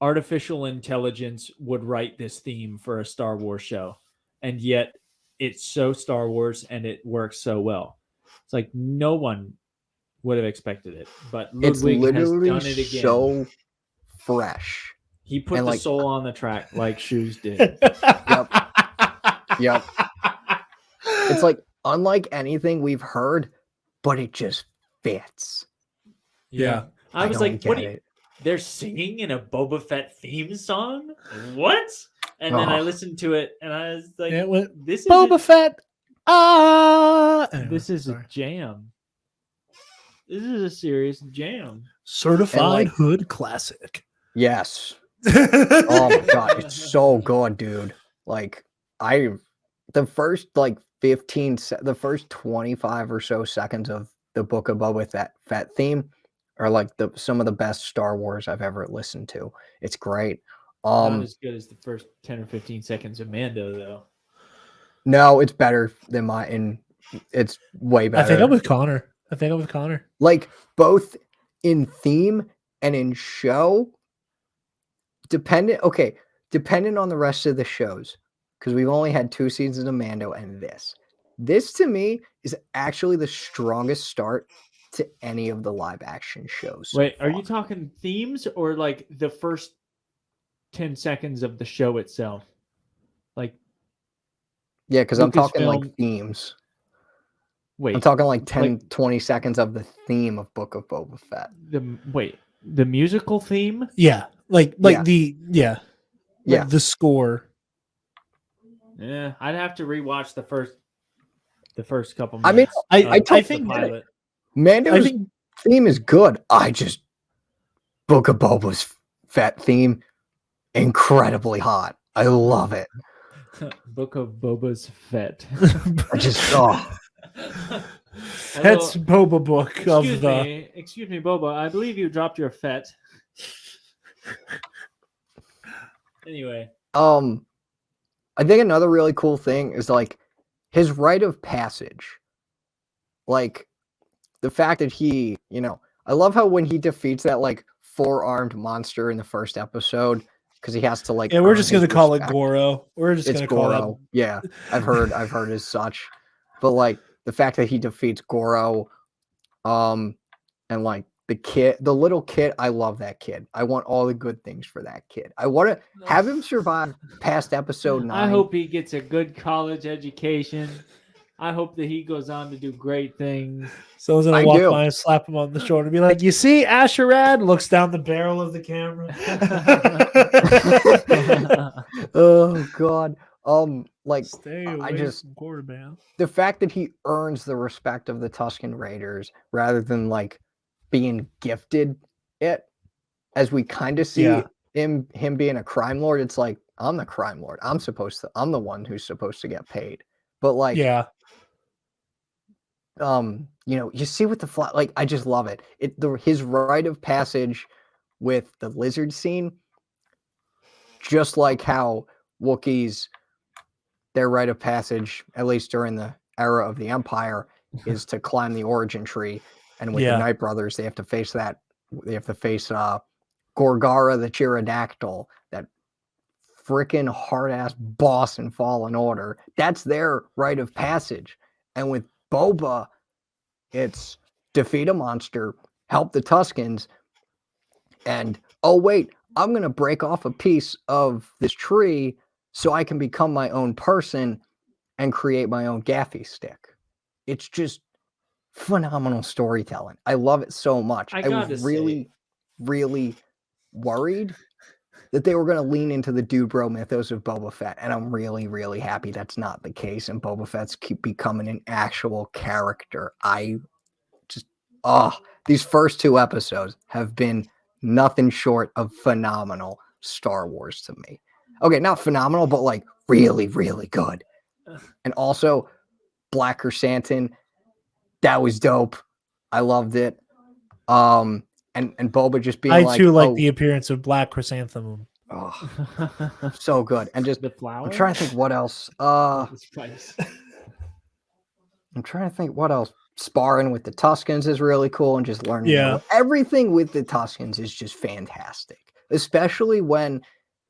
artificial intelligence would write this theme for a Star Wars show, and yet it's so Star Wars and it works so well. It's like no one would have expected it, but Ludwig It's literally has done it again. so fresh. He put and the like- soul on the track like Shoes did. Yep. It's like unlike anything we've heard, but it just fits. Yeah. I was like, don't what? get it. They're singing in a Boba Fett theme song? What? And then I Oh. listened to it, and I was like, It was "This is Boba Fett. this is a jam. This is a serious jam." Certified like- hood classic. Yes. Oh my god, it's so good, dude. Like the first like the first 25 or so seconds of the Book of Boba Fett theme are like some of the best Star Wars I've ever listened to. It's great. Not as good as the first 10 or 15 seconds of Mando, though. No, it's better than mine. It's way better. I think I'm with Connor. Like both in theme and in show. Dependent on the rest of the shows, because we've only had 2 seasons of Mando and this to me is actually the strongest start to any of the live action shows. Wait, are you talking themes or like the first 10 seconds of the show itself? Like Yeah, because I'm talking like Lucasfilm- themes. Wait, I'm talking like 10, like- 20 seconds of the theme of Book of Boba Fett. the musical theme. Yeah, like Yeah. like the score. Yeah, I'd have to rewatch the first couple I minutes. mean, I of think the pilot. Mando's I think theme is good. Book of Boba's Fett theme, incredibly hot. I love it. Book of Boba's Fett. I just oh. Fett's Boba book of Excuse the. me, excuse me, Boba. I believe you dropped your Fett. Anyway, I think another really cool thing is like his rite of passage. Like the fact that he, I love how when he defeats that like 4-armed monster in the first episode, because he has to like. Yeah, we're earn just his gonna call it respect. Goro. We're just It's gonna call Goro. Yeah, I've heard as such. But like the fact that he defeats Goro, and like the little kid, I love that kid. I want all the good things for that kid. I want to have him survive past episode 9. I hope he gets a good college education. I hope that he goes on to do great things. Someone's gonna I walk do. by and slap him on the shoulder and be like, "You see, Asherad," looks down the barrel of the camera. Oh God. Like Stay away from quarterback. the fact that he earns the respect of the Tusken Raiders rather than like being gifted it, as we kind of see him being a crime lord. It's like, I'm the crime lord. I'm the one who's supposed to get paid. But like, you see with the flat, like I just love it. His rite of passage with the lizard scene, just like how Wookiees, their rite of passage, at least during the era of the Empire, is to climb the origin tree. And with the Night Brothers, they have to face Gorgara the Pterodactyl, that freaking hard-ass boss in Fallen Order. That's their rite of passage. And with Boba, it's defeat a monster, help the Tuskens, and oh wait, I'm going to break off a piece of this tree so I can become my own person and create my own gaffy stick. It's just phenomenal storytelling. I love it so much. I was really, really worried that they were going to lean into the dude bro mythos of Boba Fett, and I'm really, really happy that's not the case, and Boba Fett's keep becoming an actual character. These first 2 episodes have been nothing short of phenomenal Star Wars to me. Okay, not phenomenal, but like really, really good. And also, Black Chrysanthemum, that was dope. I loved it. And Boba just being I too like the appearance of Black Chrysanthemum. Oh, so good. And just the flower. I'm trying to think what else. I'm trying to think what else. Sparring with the Tuskens is really cool, and just learning. Everything with the Tuskens is just fantastic, especially when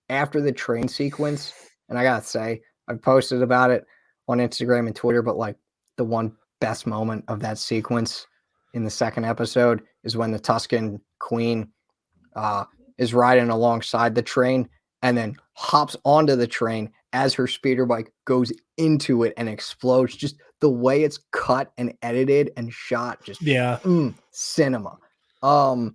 after the train sequence. And I gotta say, I've posted about it on Instagram and Twitter, but like the one best moment of that sequence in the second episode is when the Tusken Queen is riding alongside the train and then hops onto the train as her speeder bike goes into it and explodes. Just the way it's cut and edited and shot, just cinema. Well,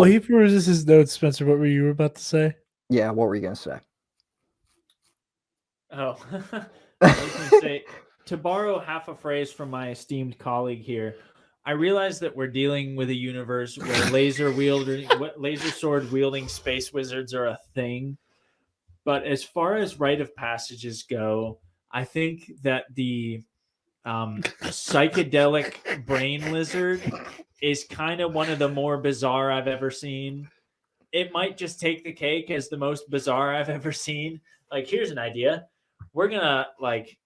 he peruses his notes, Spencer. What were you about to say? Yeah, what were you gonna say? Oh, I was gonna say, to borrow half a phrase from my esteemed colleague here, I realize that we're dealing with a universe where laser sword wielding space wizards are a thing. But as far as rite of passages go, I think that the psychedelic brain lizard is kind of one of the more bizarre I've ever seen. It might just take the cake as the most bizarre I've ever seen. Like, here's an idea. We're gonna like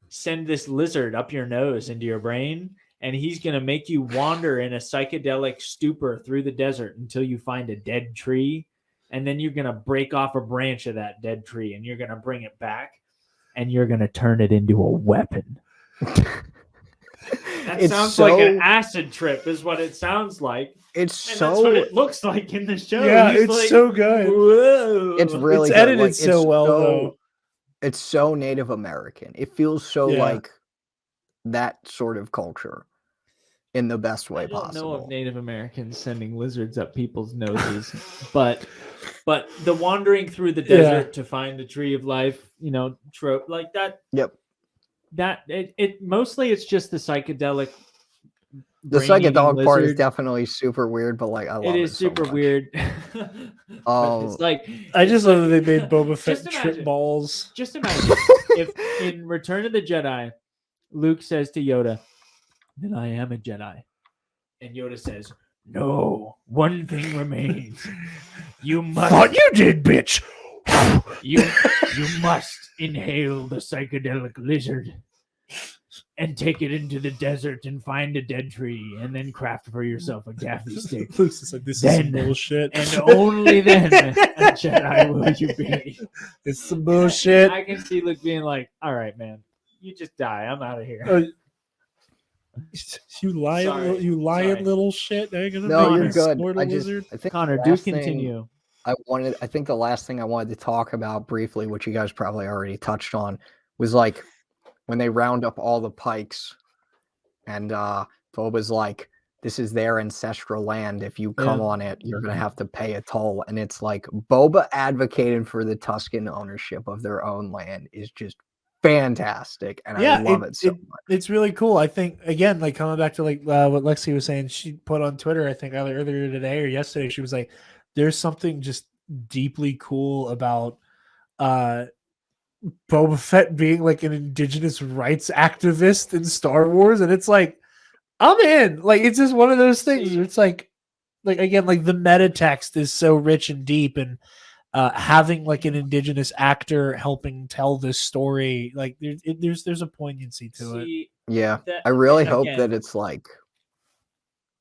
send this lizard up your nose into your brain, and he's gonna make you wander in a psychedelic stupor through the desert until you find a dead tree, and then you're gonna break off a branch of that dead tree, and you're gonna bring it back, and you're gonna turn it into a weapon. That It's sounds like an so- acid trip, is what it sounds like. It's And that's what so it looks like in the show. Yeah, He's it's like, so good. Whoa. it's really It's good. edited Like, so well, though. It's so Native American. It feels so Yeah. like that sort of culture in the best way I don't know of possible. Native Americans sending lizards up people's noses, but the wandering through the desert to find the tree of life, trope like that. Yep. That it mostly it's just the psychedelic. The brain-eating psychedelic part is lizard. definitely super weird, but like I love It it is so super much. weird. But it's like I just it's love like- that they made Boba Fett Just trip imagine. balls. Just imagine if in Return of the Jedi, Luke says to Yoda, "Then I am a Jedi," and Yoda says, "No, one thing remains. You must. Thought you did, bitch. You must inhale the psychedelic lizard and take it into the desert and find a dead tree and then craft for yourself a gaffy stick. Luke's just like, this is Then- some bullshit. And only then a Jedi will you be." It's some bullshit. I can see Luke being like, "All right, man, you just die. I'm out of here." You lying, Sorry. you lying Sorry. little shit. Now you're gonna No, make you're me good. snort a I just lizard. I think Connor, the do last thing continue. I think the last thing I wanted to talk about briefly, which you guys probably already touched on, was like when they round up all the pikes and Boba's like, this is their ancestral land. If you come Yeah. on it, you're gonna have to pay a toll. And it's like Boba advocating for the Tusken ownership of their own land is just fantastic. And I love it so much. It's really cool. I think again, like coming back to like what Lexi was saying, she put on Twitter, I think earlier today or yesterday, she was like, "There's something just deeply cool about Boba Fett being like an indigenous rights activist in Star Wars," and it's like, I'm in. Like, it's just one of those things. Where it's like again, like the meta text is so rich and deep, and having like an indigenous actor helping tell this story, like there's a poignancy to it. See, Yeah. that- I really and hope again- that it's like.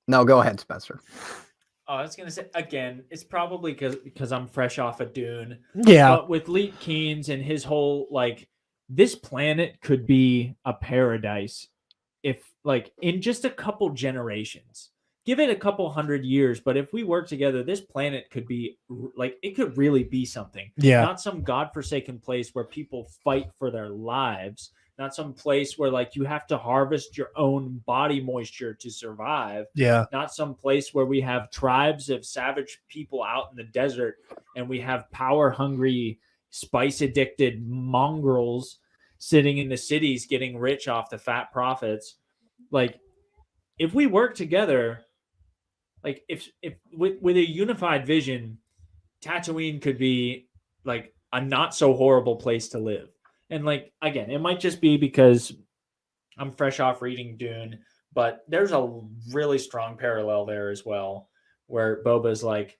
No, go ahead, Spencer. Oh, I was gonna say again, it's probably because I'm fresh off of Dune. Yeah, But with Leet Keynes and his whole like, this planet could be a paradise if like in just a couple generations. Give it a couple hundred years, but if we work together, this planet could be like, it could really be something. yeah, Not some godforsaken place where people fight for their lives. Not some place where like you have to harvest your own body moisture to survive. yeah, Not some place where we have tribes of savage people out in the desert and we have power hungry, spice addicted mongrels sitting in the cities getting rich off the fat profits. Like, if we work together, like if with a unified vision, Tatooine could be like a not so horrible place to live. And like, again, it might just be because I'm fresh off reading Dune, but there's a really strong parallel there as well, where Boba's like,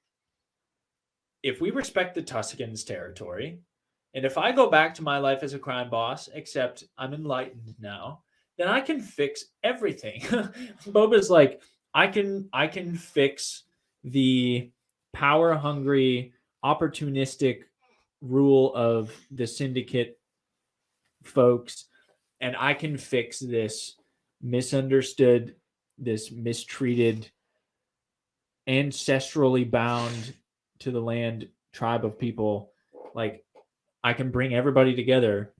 if we respect the Tuscans' territory, and if I go back to my life as a crime boss, except I'm enlightened now, then I can fix everything. Boba's like, I can fix the power hungry, opportunistic rule of the syndicate folks, and I can fix this misunderstood, this mistreated, ancestrally bound to the land tribe of people. Like, I can bring everybody together,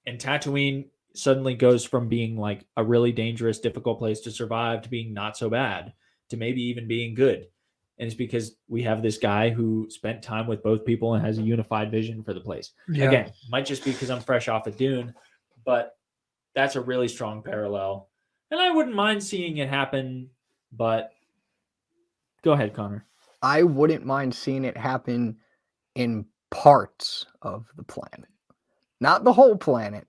and Tatooine suddenly goes from being like a really dangerous, difficult place to survive to being not so bad, to maybe even being good. And it's because we have this guy who spent time with both people and has a unified vision for the place. yeah. Again, might just be because I'm fresh off of Dune, but that's a really strong parallel. And I wouldn't mind seeing it happen, but go ahead, Connor. I wouldn't mind seeing it happen in parts of the planet, not the whole planet,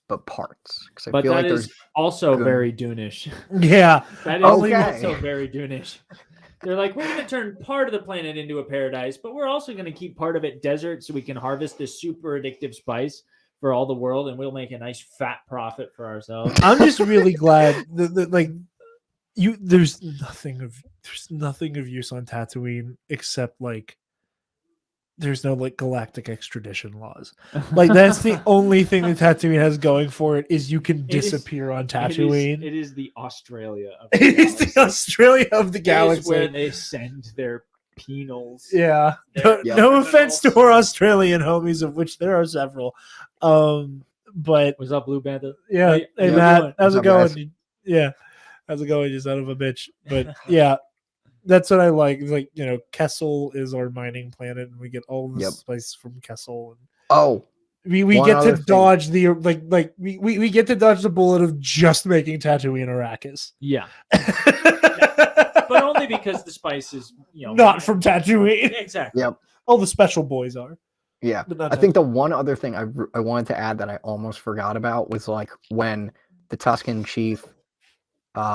but parts. Because I But feel that like is there's also good- very Dune-ish. Yeah, That is Okay. also very Dune-ish. They're like, we're going to turn part of the planet into a paradise, but we're also going to keep part of it desert so we can harvest this super addictive spice for all the world, and we'll make a nice fat profit for ourselves. I'm just really glad that like there's nothing of use on Tatooine except like there's no like galactic extradition laws. Like that's the only thing that Tatooine has going for it is you can It is- disappear on It Tatooine. is the Australia of It is the galaxy. Australia of the It is galaxy. where they send their penals. Yeah. Their Yep. No offense to our criminals. Australian homies, of which there are several. But What's up, Blue Panther? yeah, Hey, hey how you Matt, doing? how's What's it up, going? guys? Yeah, how's it going, you son of a bitch? But yeah, that's what I like. It's like, you know, Kessel is our mining planet, and we get all the Yep. spice from Kessel, and Oh, we One get to other thing. dodge the like we get to dodge the bullet of just making Tatooine Arrakis. Yeah, but only because the spice is, Not from Tatooine. exactly. yep. All the special boys are. Yeah. But not I think the one other thing I wanted to add that I almost forgot about was like when the Tuscan chief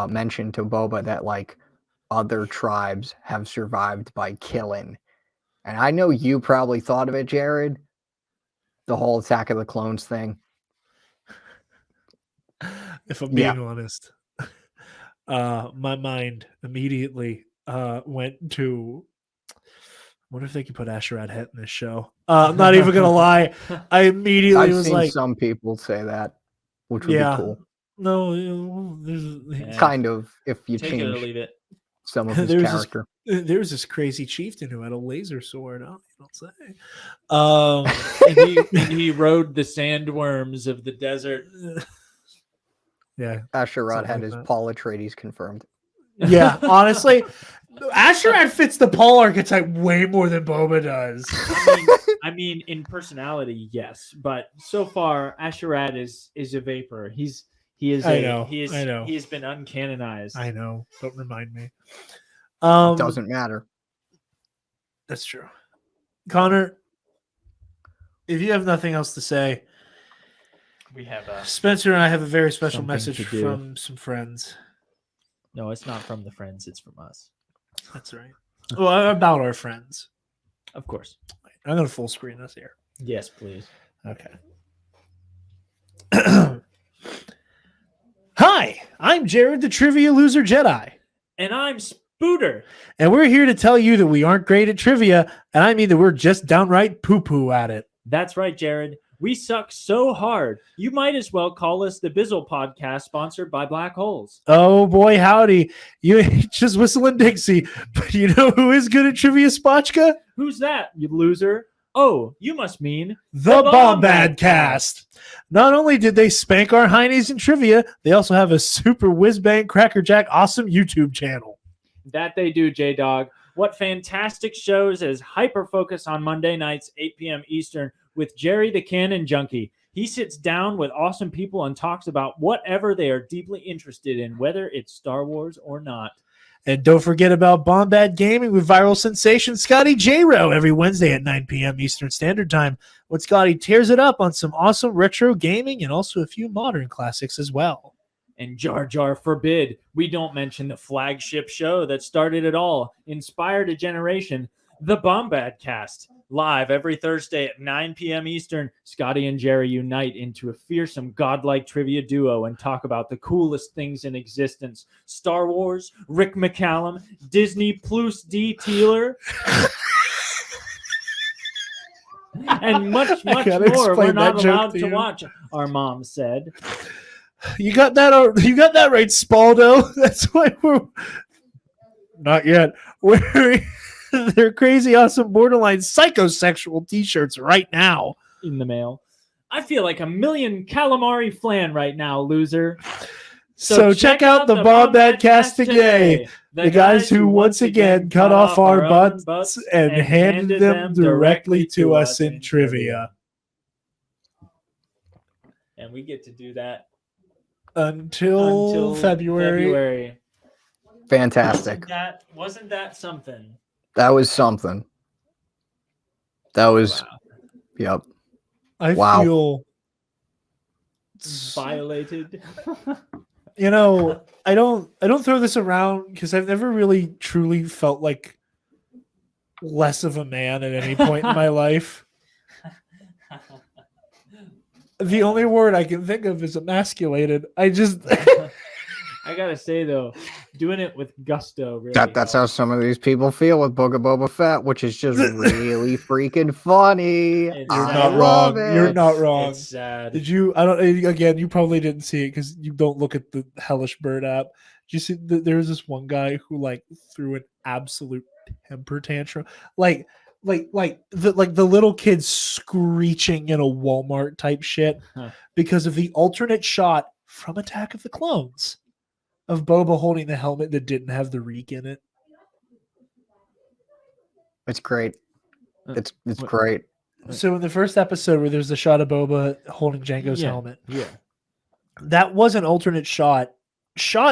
mentioned to Boba that like other tribes have survived by killing. And I know you probably thought of it, Jared. The whole Attack of the Clones thing. If I'm Yeah. being honest. My mind immediately went to, what if they could put Asherad Het in this show? I'm not even gonna lie. I immediately I've was seen like, some people say that, which would yeah, be cool. no, you know, there's Yeah. Kind of, if you Take it or change leave it. some of his There was character. there's this crazy chieftain who had a laser sword. I don't say. And he rode the sandworms of the desert. Yeah, Asherad something had like his that. Paul Atreides confirmed. yeah. Honestly, Asherad fits the Paul archetype way more than Boba does. I mean, in personality, yes, but so far, Asherad is a vapor. He is. I know. He is. I know. He has been uncanonized. I know. Don't remind me. It doesn't matter. That's true. Connor, if you have nothing else to say, We have Spencer and I have a very special Something message to do. from some friends. no. It's not from the friends. It's from us, That's right. Well, about our friends. of course. I'm going to full screen this here. Yes, please. Okay. Hi, I'm Jared, the Trivia Loser Jedi. And I'm Spooter. And we're here to tell you that we aren't great at trivia, and I mean that we're just downright poo-poo at it. That's right, Jared. We suck so hard. You might as well call us the Bizzle Podcast, sponsored by Black Holes. Oh boy, howdy. You ain't just whistling Dixie, but you know who is good at trivia, Spotchka? Who's that, you loser? Oh, you must mean The The Bombad Cast. Not only did they spank our heinies in trivia, they also have a super whiz-bang crackerjack awesome YouTube channel. that they do, J-Dog. What fantastic shows is Hyper Focus on Monday nights, 8 p.m. Eastern, with Jerry the Cannon Junkie. He sits down with awesome people and talks about whatever they are deeply interested in, whether it's Star Wars or not. And don't forget about Bombad Gaming with viral sensation Scotty J-Ro every Wednesday at 9 p.m. Eastern Standard Time. When Scotty tears it up on some awesome retro gaming and also a few modern classics as well. And Jar Jar forbid we don't mention the flagship show that started it all, inspired a generation, the Bombad Cast. Live every Thursday at 9 p.m. Eastern, Scotty and Jerry unite into a fearsome godlike trivia duo and talk about the coolest things in existence. Star Wars, Rick McCallum, Disney Plus D. Teeler, and much gotta more we're explain not that joke allowed to to you. watch, our mom said. You got that right, Spaldo. That's why we're not yet wearing their crazy awesome borderline psychosexual t-shirts right now. In the mail. I feel like a million calamari flan right now, loser. So check out the Bombad Cast today. The guys who once again cut off our butts and handed them directly to us in trivia. And we get to do that Until February. Fantastic. Wasn't that something? That was something. That was, Wow. yep. I Wow. feel, Violated. you know, I don't throw this around because I've never really truly felt like less of a man at any point in my life. The only word I can think of is emasculated. I just I gotta say though, doing it with gusto. Really That's how helps. some of these people feel with Book of Boba Fett, which is just really freaking funny. It's You're I not love wrong. You're it. not wrong. It's sad. Did you? I don't. Again, you probably didn't see it because you don't look at the Hellish Bird app. Did you see? There was this one guy who like threw an absolute temper tantrum, like the little kids screeching in a Walmart type shit Huh. because of the alternate shot from Attack of the Clones of Boba holding the helmet that didn't have the reek in it. It's great. It's what- great. So in the first episode where there's the shot of Boba holding Jango's Yeah, helmet, Yeah. that was an alternate shot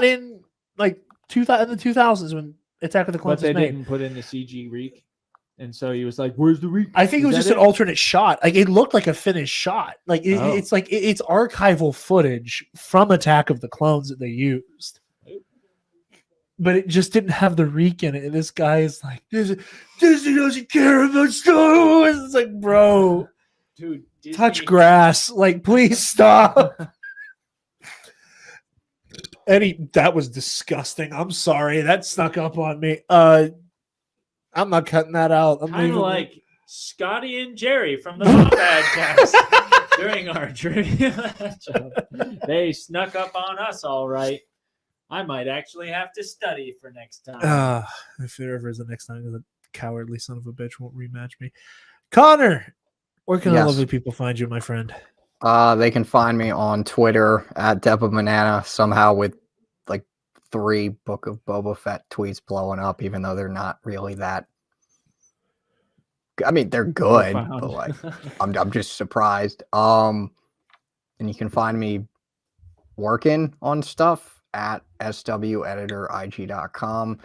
in like in the 2000s when Attack of the But Clones they was made. didn't put in the CG reek. And so he was like, "Where's the reek?" I think it was Is just that an alternate shot. Like it looked like a finished shot. Like Oh. it's like it's archival footage from Attack of the Clones that they used. But it just didn't have the reek in it. And this guy is like, Disney doesn't care about Star Wars. It's like, bro, Dude, touch Disney- grass. Like, please stop. Eddie, that was disgusting. I'm sorry. That snuck up on me. I'm not cutting that out. I'm Kind leaving of it. like Scotty and Jerry from the Bombad cast during our trivia matchup. They snuck up on us all right. I might actually have to study for next time. If there ever is a next time, the cowardly son of a bitch won't rematch me. Connor, where can the Yes. lovely people find you, my friend? They can find me on Twitter at DepaBanana, somehow with like 3 Book of Boba Fett tweets blowing up, even though they're not really that. I mean, they're good, Profound. but like I'm just surprised. And you can find me working on stuff at sweditorig.com.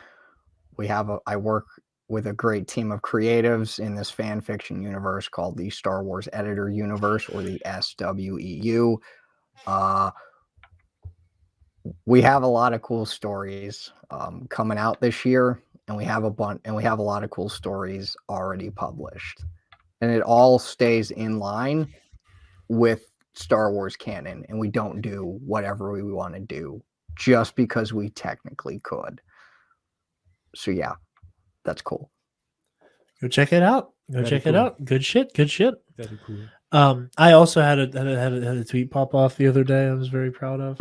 I work with a great team of creatives in this fan fiction universe called the Star Wars Editor Universe, or the SWEU. We have a lot of cool stories coming out this year, and we have a lot of cool stories already published, and it all stays in line with Star Wars canon, and we don't do whatever we want to do just because we technically could. So yeah, that's cool. Go check it out. Go Very check it cool. out. Good shit. Good shit. Very cool. I also had a tweet pop off the other day. I was very proud of.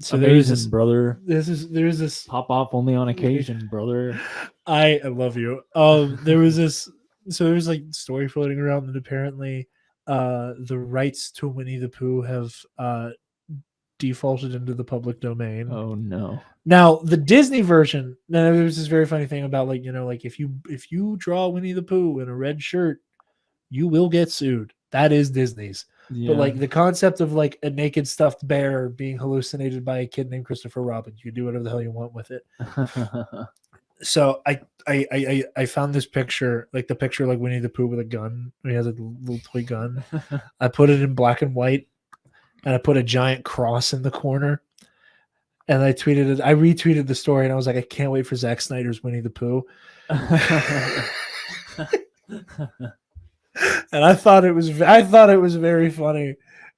So there's Amazing, brother. there's this. Pop off only on occasion, brother. I love you. There was this. So there was like story floating around that apparently, the rights to Winnie the Pooh have defaulted into the public domain. Oh no. Now the Disney version, now there was this very funny thing about like, like if you draw Winnie the Pooh in a red shirt, you will get sued. That is Disney's. Yeah. But like the concept of like a naked stuffed bear being hallucinated by a kid named Christopher Robin, you can do whatever the hell you want with it. So I found this picture, like the picture like Winnie the Pooh with a gun. He has a little toy gun. I put it in black and white, and I put a giant cross in the corner. And I tweeted it. I retweeted the story, and I was like, I can't wait for Zack Snyder's Winnie the Pooh. And I thought it was very funny,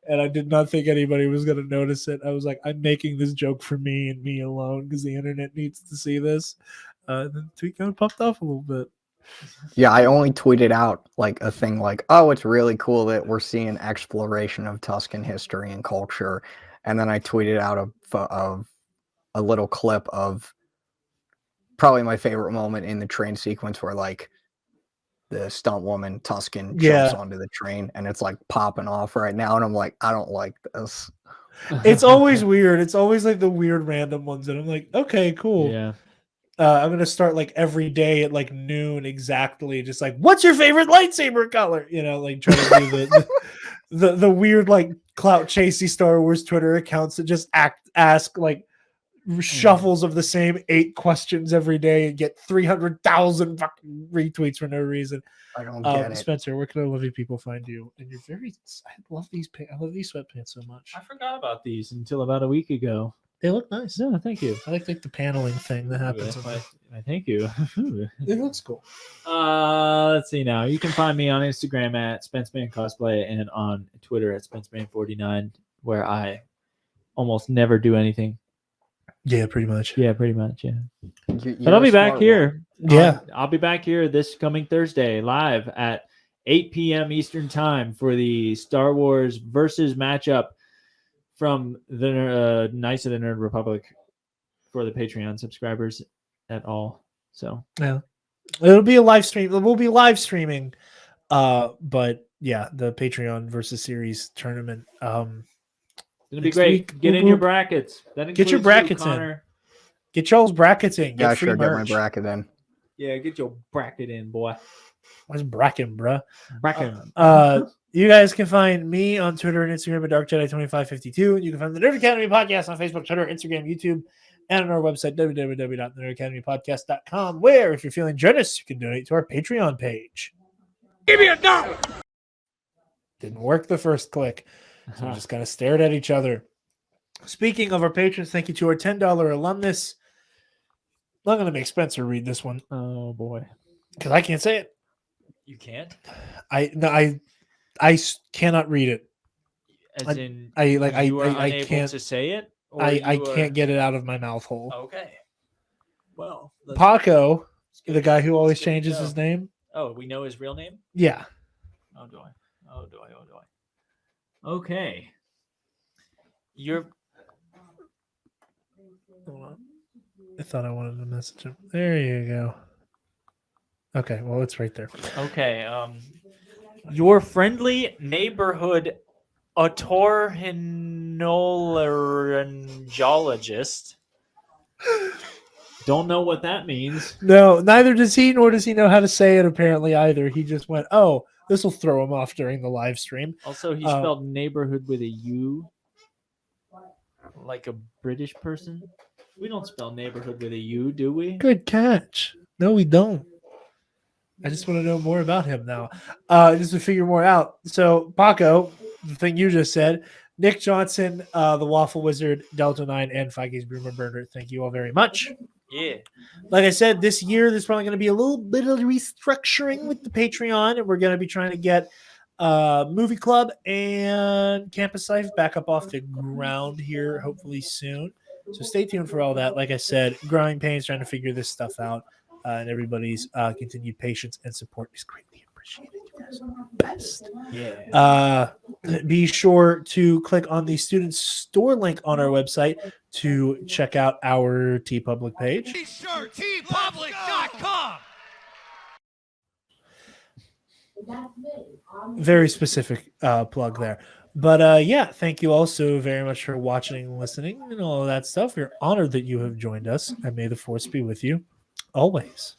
and I did not think anybody was going to notice it. I was like, I'm making this joke for me and me alone because the internet needs to see this. And then the tweet kind of popped off a little bit. Yeah, I only tweeted out like a thing like, oh, it's really cool that we're seeing exploration of Tuscan history and culture. And then I tweeted out a little clip of probably my favorite moment in the train sequence where like the stunt woman Tuscan jumps onto the train and it's like popping off right now. And I'm like, I don't like this. It's always weird. It's always like the weird random ones. And I'm like, okay, cool. Yeah. I'm going to start like every day at like noon exactly. Just like, what's your favorite lightsaber color? Like trying to do the weird like clout chasey Star Wars Twitter accounts that just ask like shuffles of the same 8 questions every day and get 300,000 fucking retweets for no reason. I don't get it. Spencer, where can the lovely people find you? And you're I love these sweatpants so much. I forgot about these until about a week ago. They look nice. No, thank you. I like the paneling thing that happens. I thank you. It looks cool. Let's see now. You can find me on Instagram at SpenceMan Cosplay and on Twitter at SpenceMan49, where I almost never do anything. Yeah, pretty much. Yeah, pretty much. Yeah. You're But I'll a be back smart here. Yeah. I'll be back here this coming Thursday live at 8 p.m. Eastern time for the Star Wars versus matchup from the Knights of the Nerd Republic for the Patreon subscribers at all. So Yeah. It'll be a live stream. We'll be live streaming. But yeah, the Patreon versus series tournament. it's gonna be Next great. week, Get whoop, in your whoop. brackets. That Get your includes you, brackets in. Connor. Get y'all's brackets in. Get Yeah, free sure. Get my merch. bracket in. Yeah, get your bracket in, boy. What's bracket, bruh? Bracket. You guys can find me on Twitter and Instagram at DarkJedi2552. You can find the Nerd Academy podcast on Facebook, Twitter, Instagram, YouTube, and on our website, www.nerdacademypodcast.com, where, if you're feeling generous, you can donate to our Patreon page. Give me $1. Didn't work the first click, so we just kind of stared at each other. Speaking of our patrons, thank you to our $10 alumnus. I'm going to make Spencer read this one Oh boy. because I can't say it. You can't? I cannot read it. As in I like you are I unable can't to say it? Or I you are- can't get it out of my mouth hole. Okay. Well, let's Paco, give the it- guy who always let's give it a changes go. his name. Oh, we know his real name? Yeah. Oh, do I? Oh, do I? Oh, do I? Okay. You're Hold on. I thought I wanted to message him. There you go. Okay, well, it's right there. okay. Your friendly neighborhood otorhinolaryngologist. Don't know what that means. No, neither does he, nor does he know how to say it apparently either. He just went, oh, this will throw him off during the live stream. Also, he spelled neighborhood with a U, like a British person. We don't spell neighborhood with a U, do we? Good catch. No, we don't. I just want to know more about him now. Just to figure more out. So, Paco, the thing you just said, Nick Johnson, the Waffle Wizard, Delta 9, and Feige's Boomer Burner, thank you all very much. Yeah. Like I said, this year there's probably going to be a little bit of restructuring with the Patreon, and we're going to be trying to get Movie Club and Campus Life back up off the ground here, hopefully soon. So stay tuned for all that. Like I said, growing pains trying to figure this stuff out, and everybody's continued patience and support is greatly appreciated. You guys are the best. Yeah. Be sure to click on the student store link on our website to check out our TeePublic page. Be sure tpublic.com. Very specific plug there. But yeah, thank you all so very much for watching and listening and all of that stuff. We're honored that you have joined us, and may the force be with you always.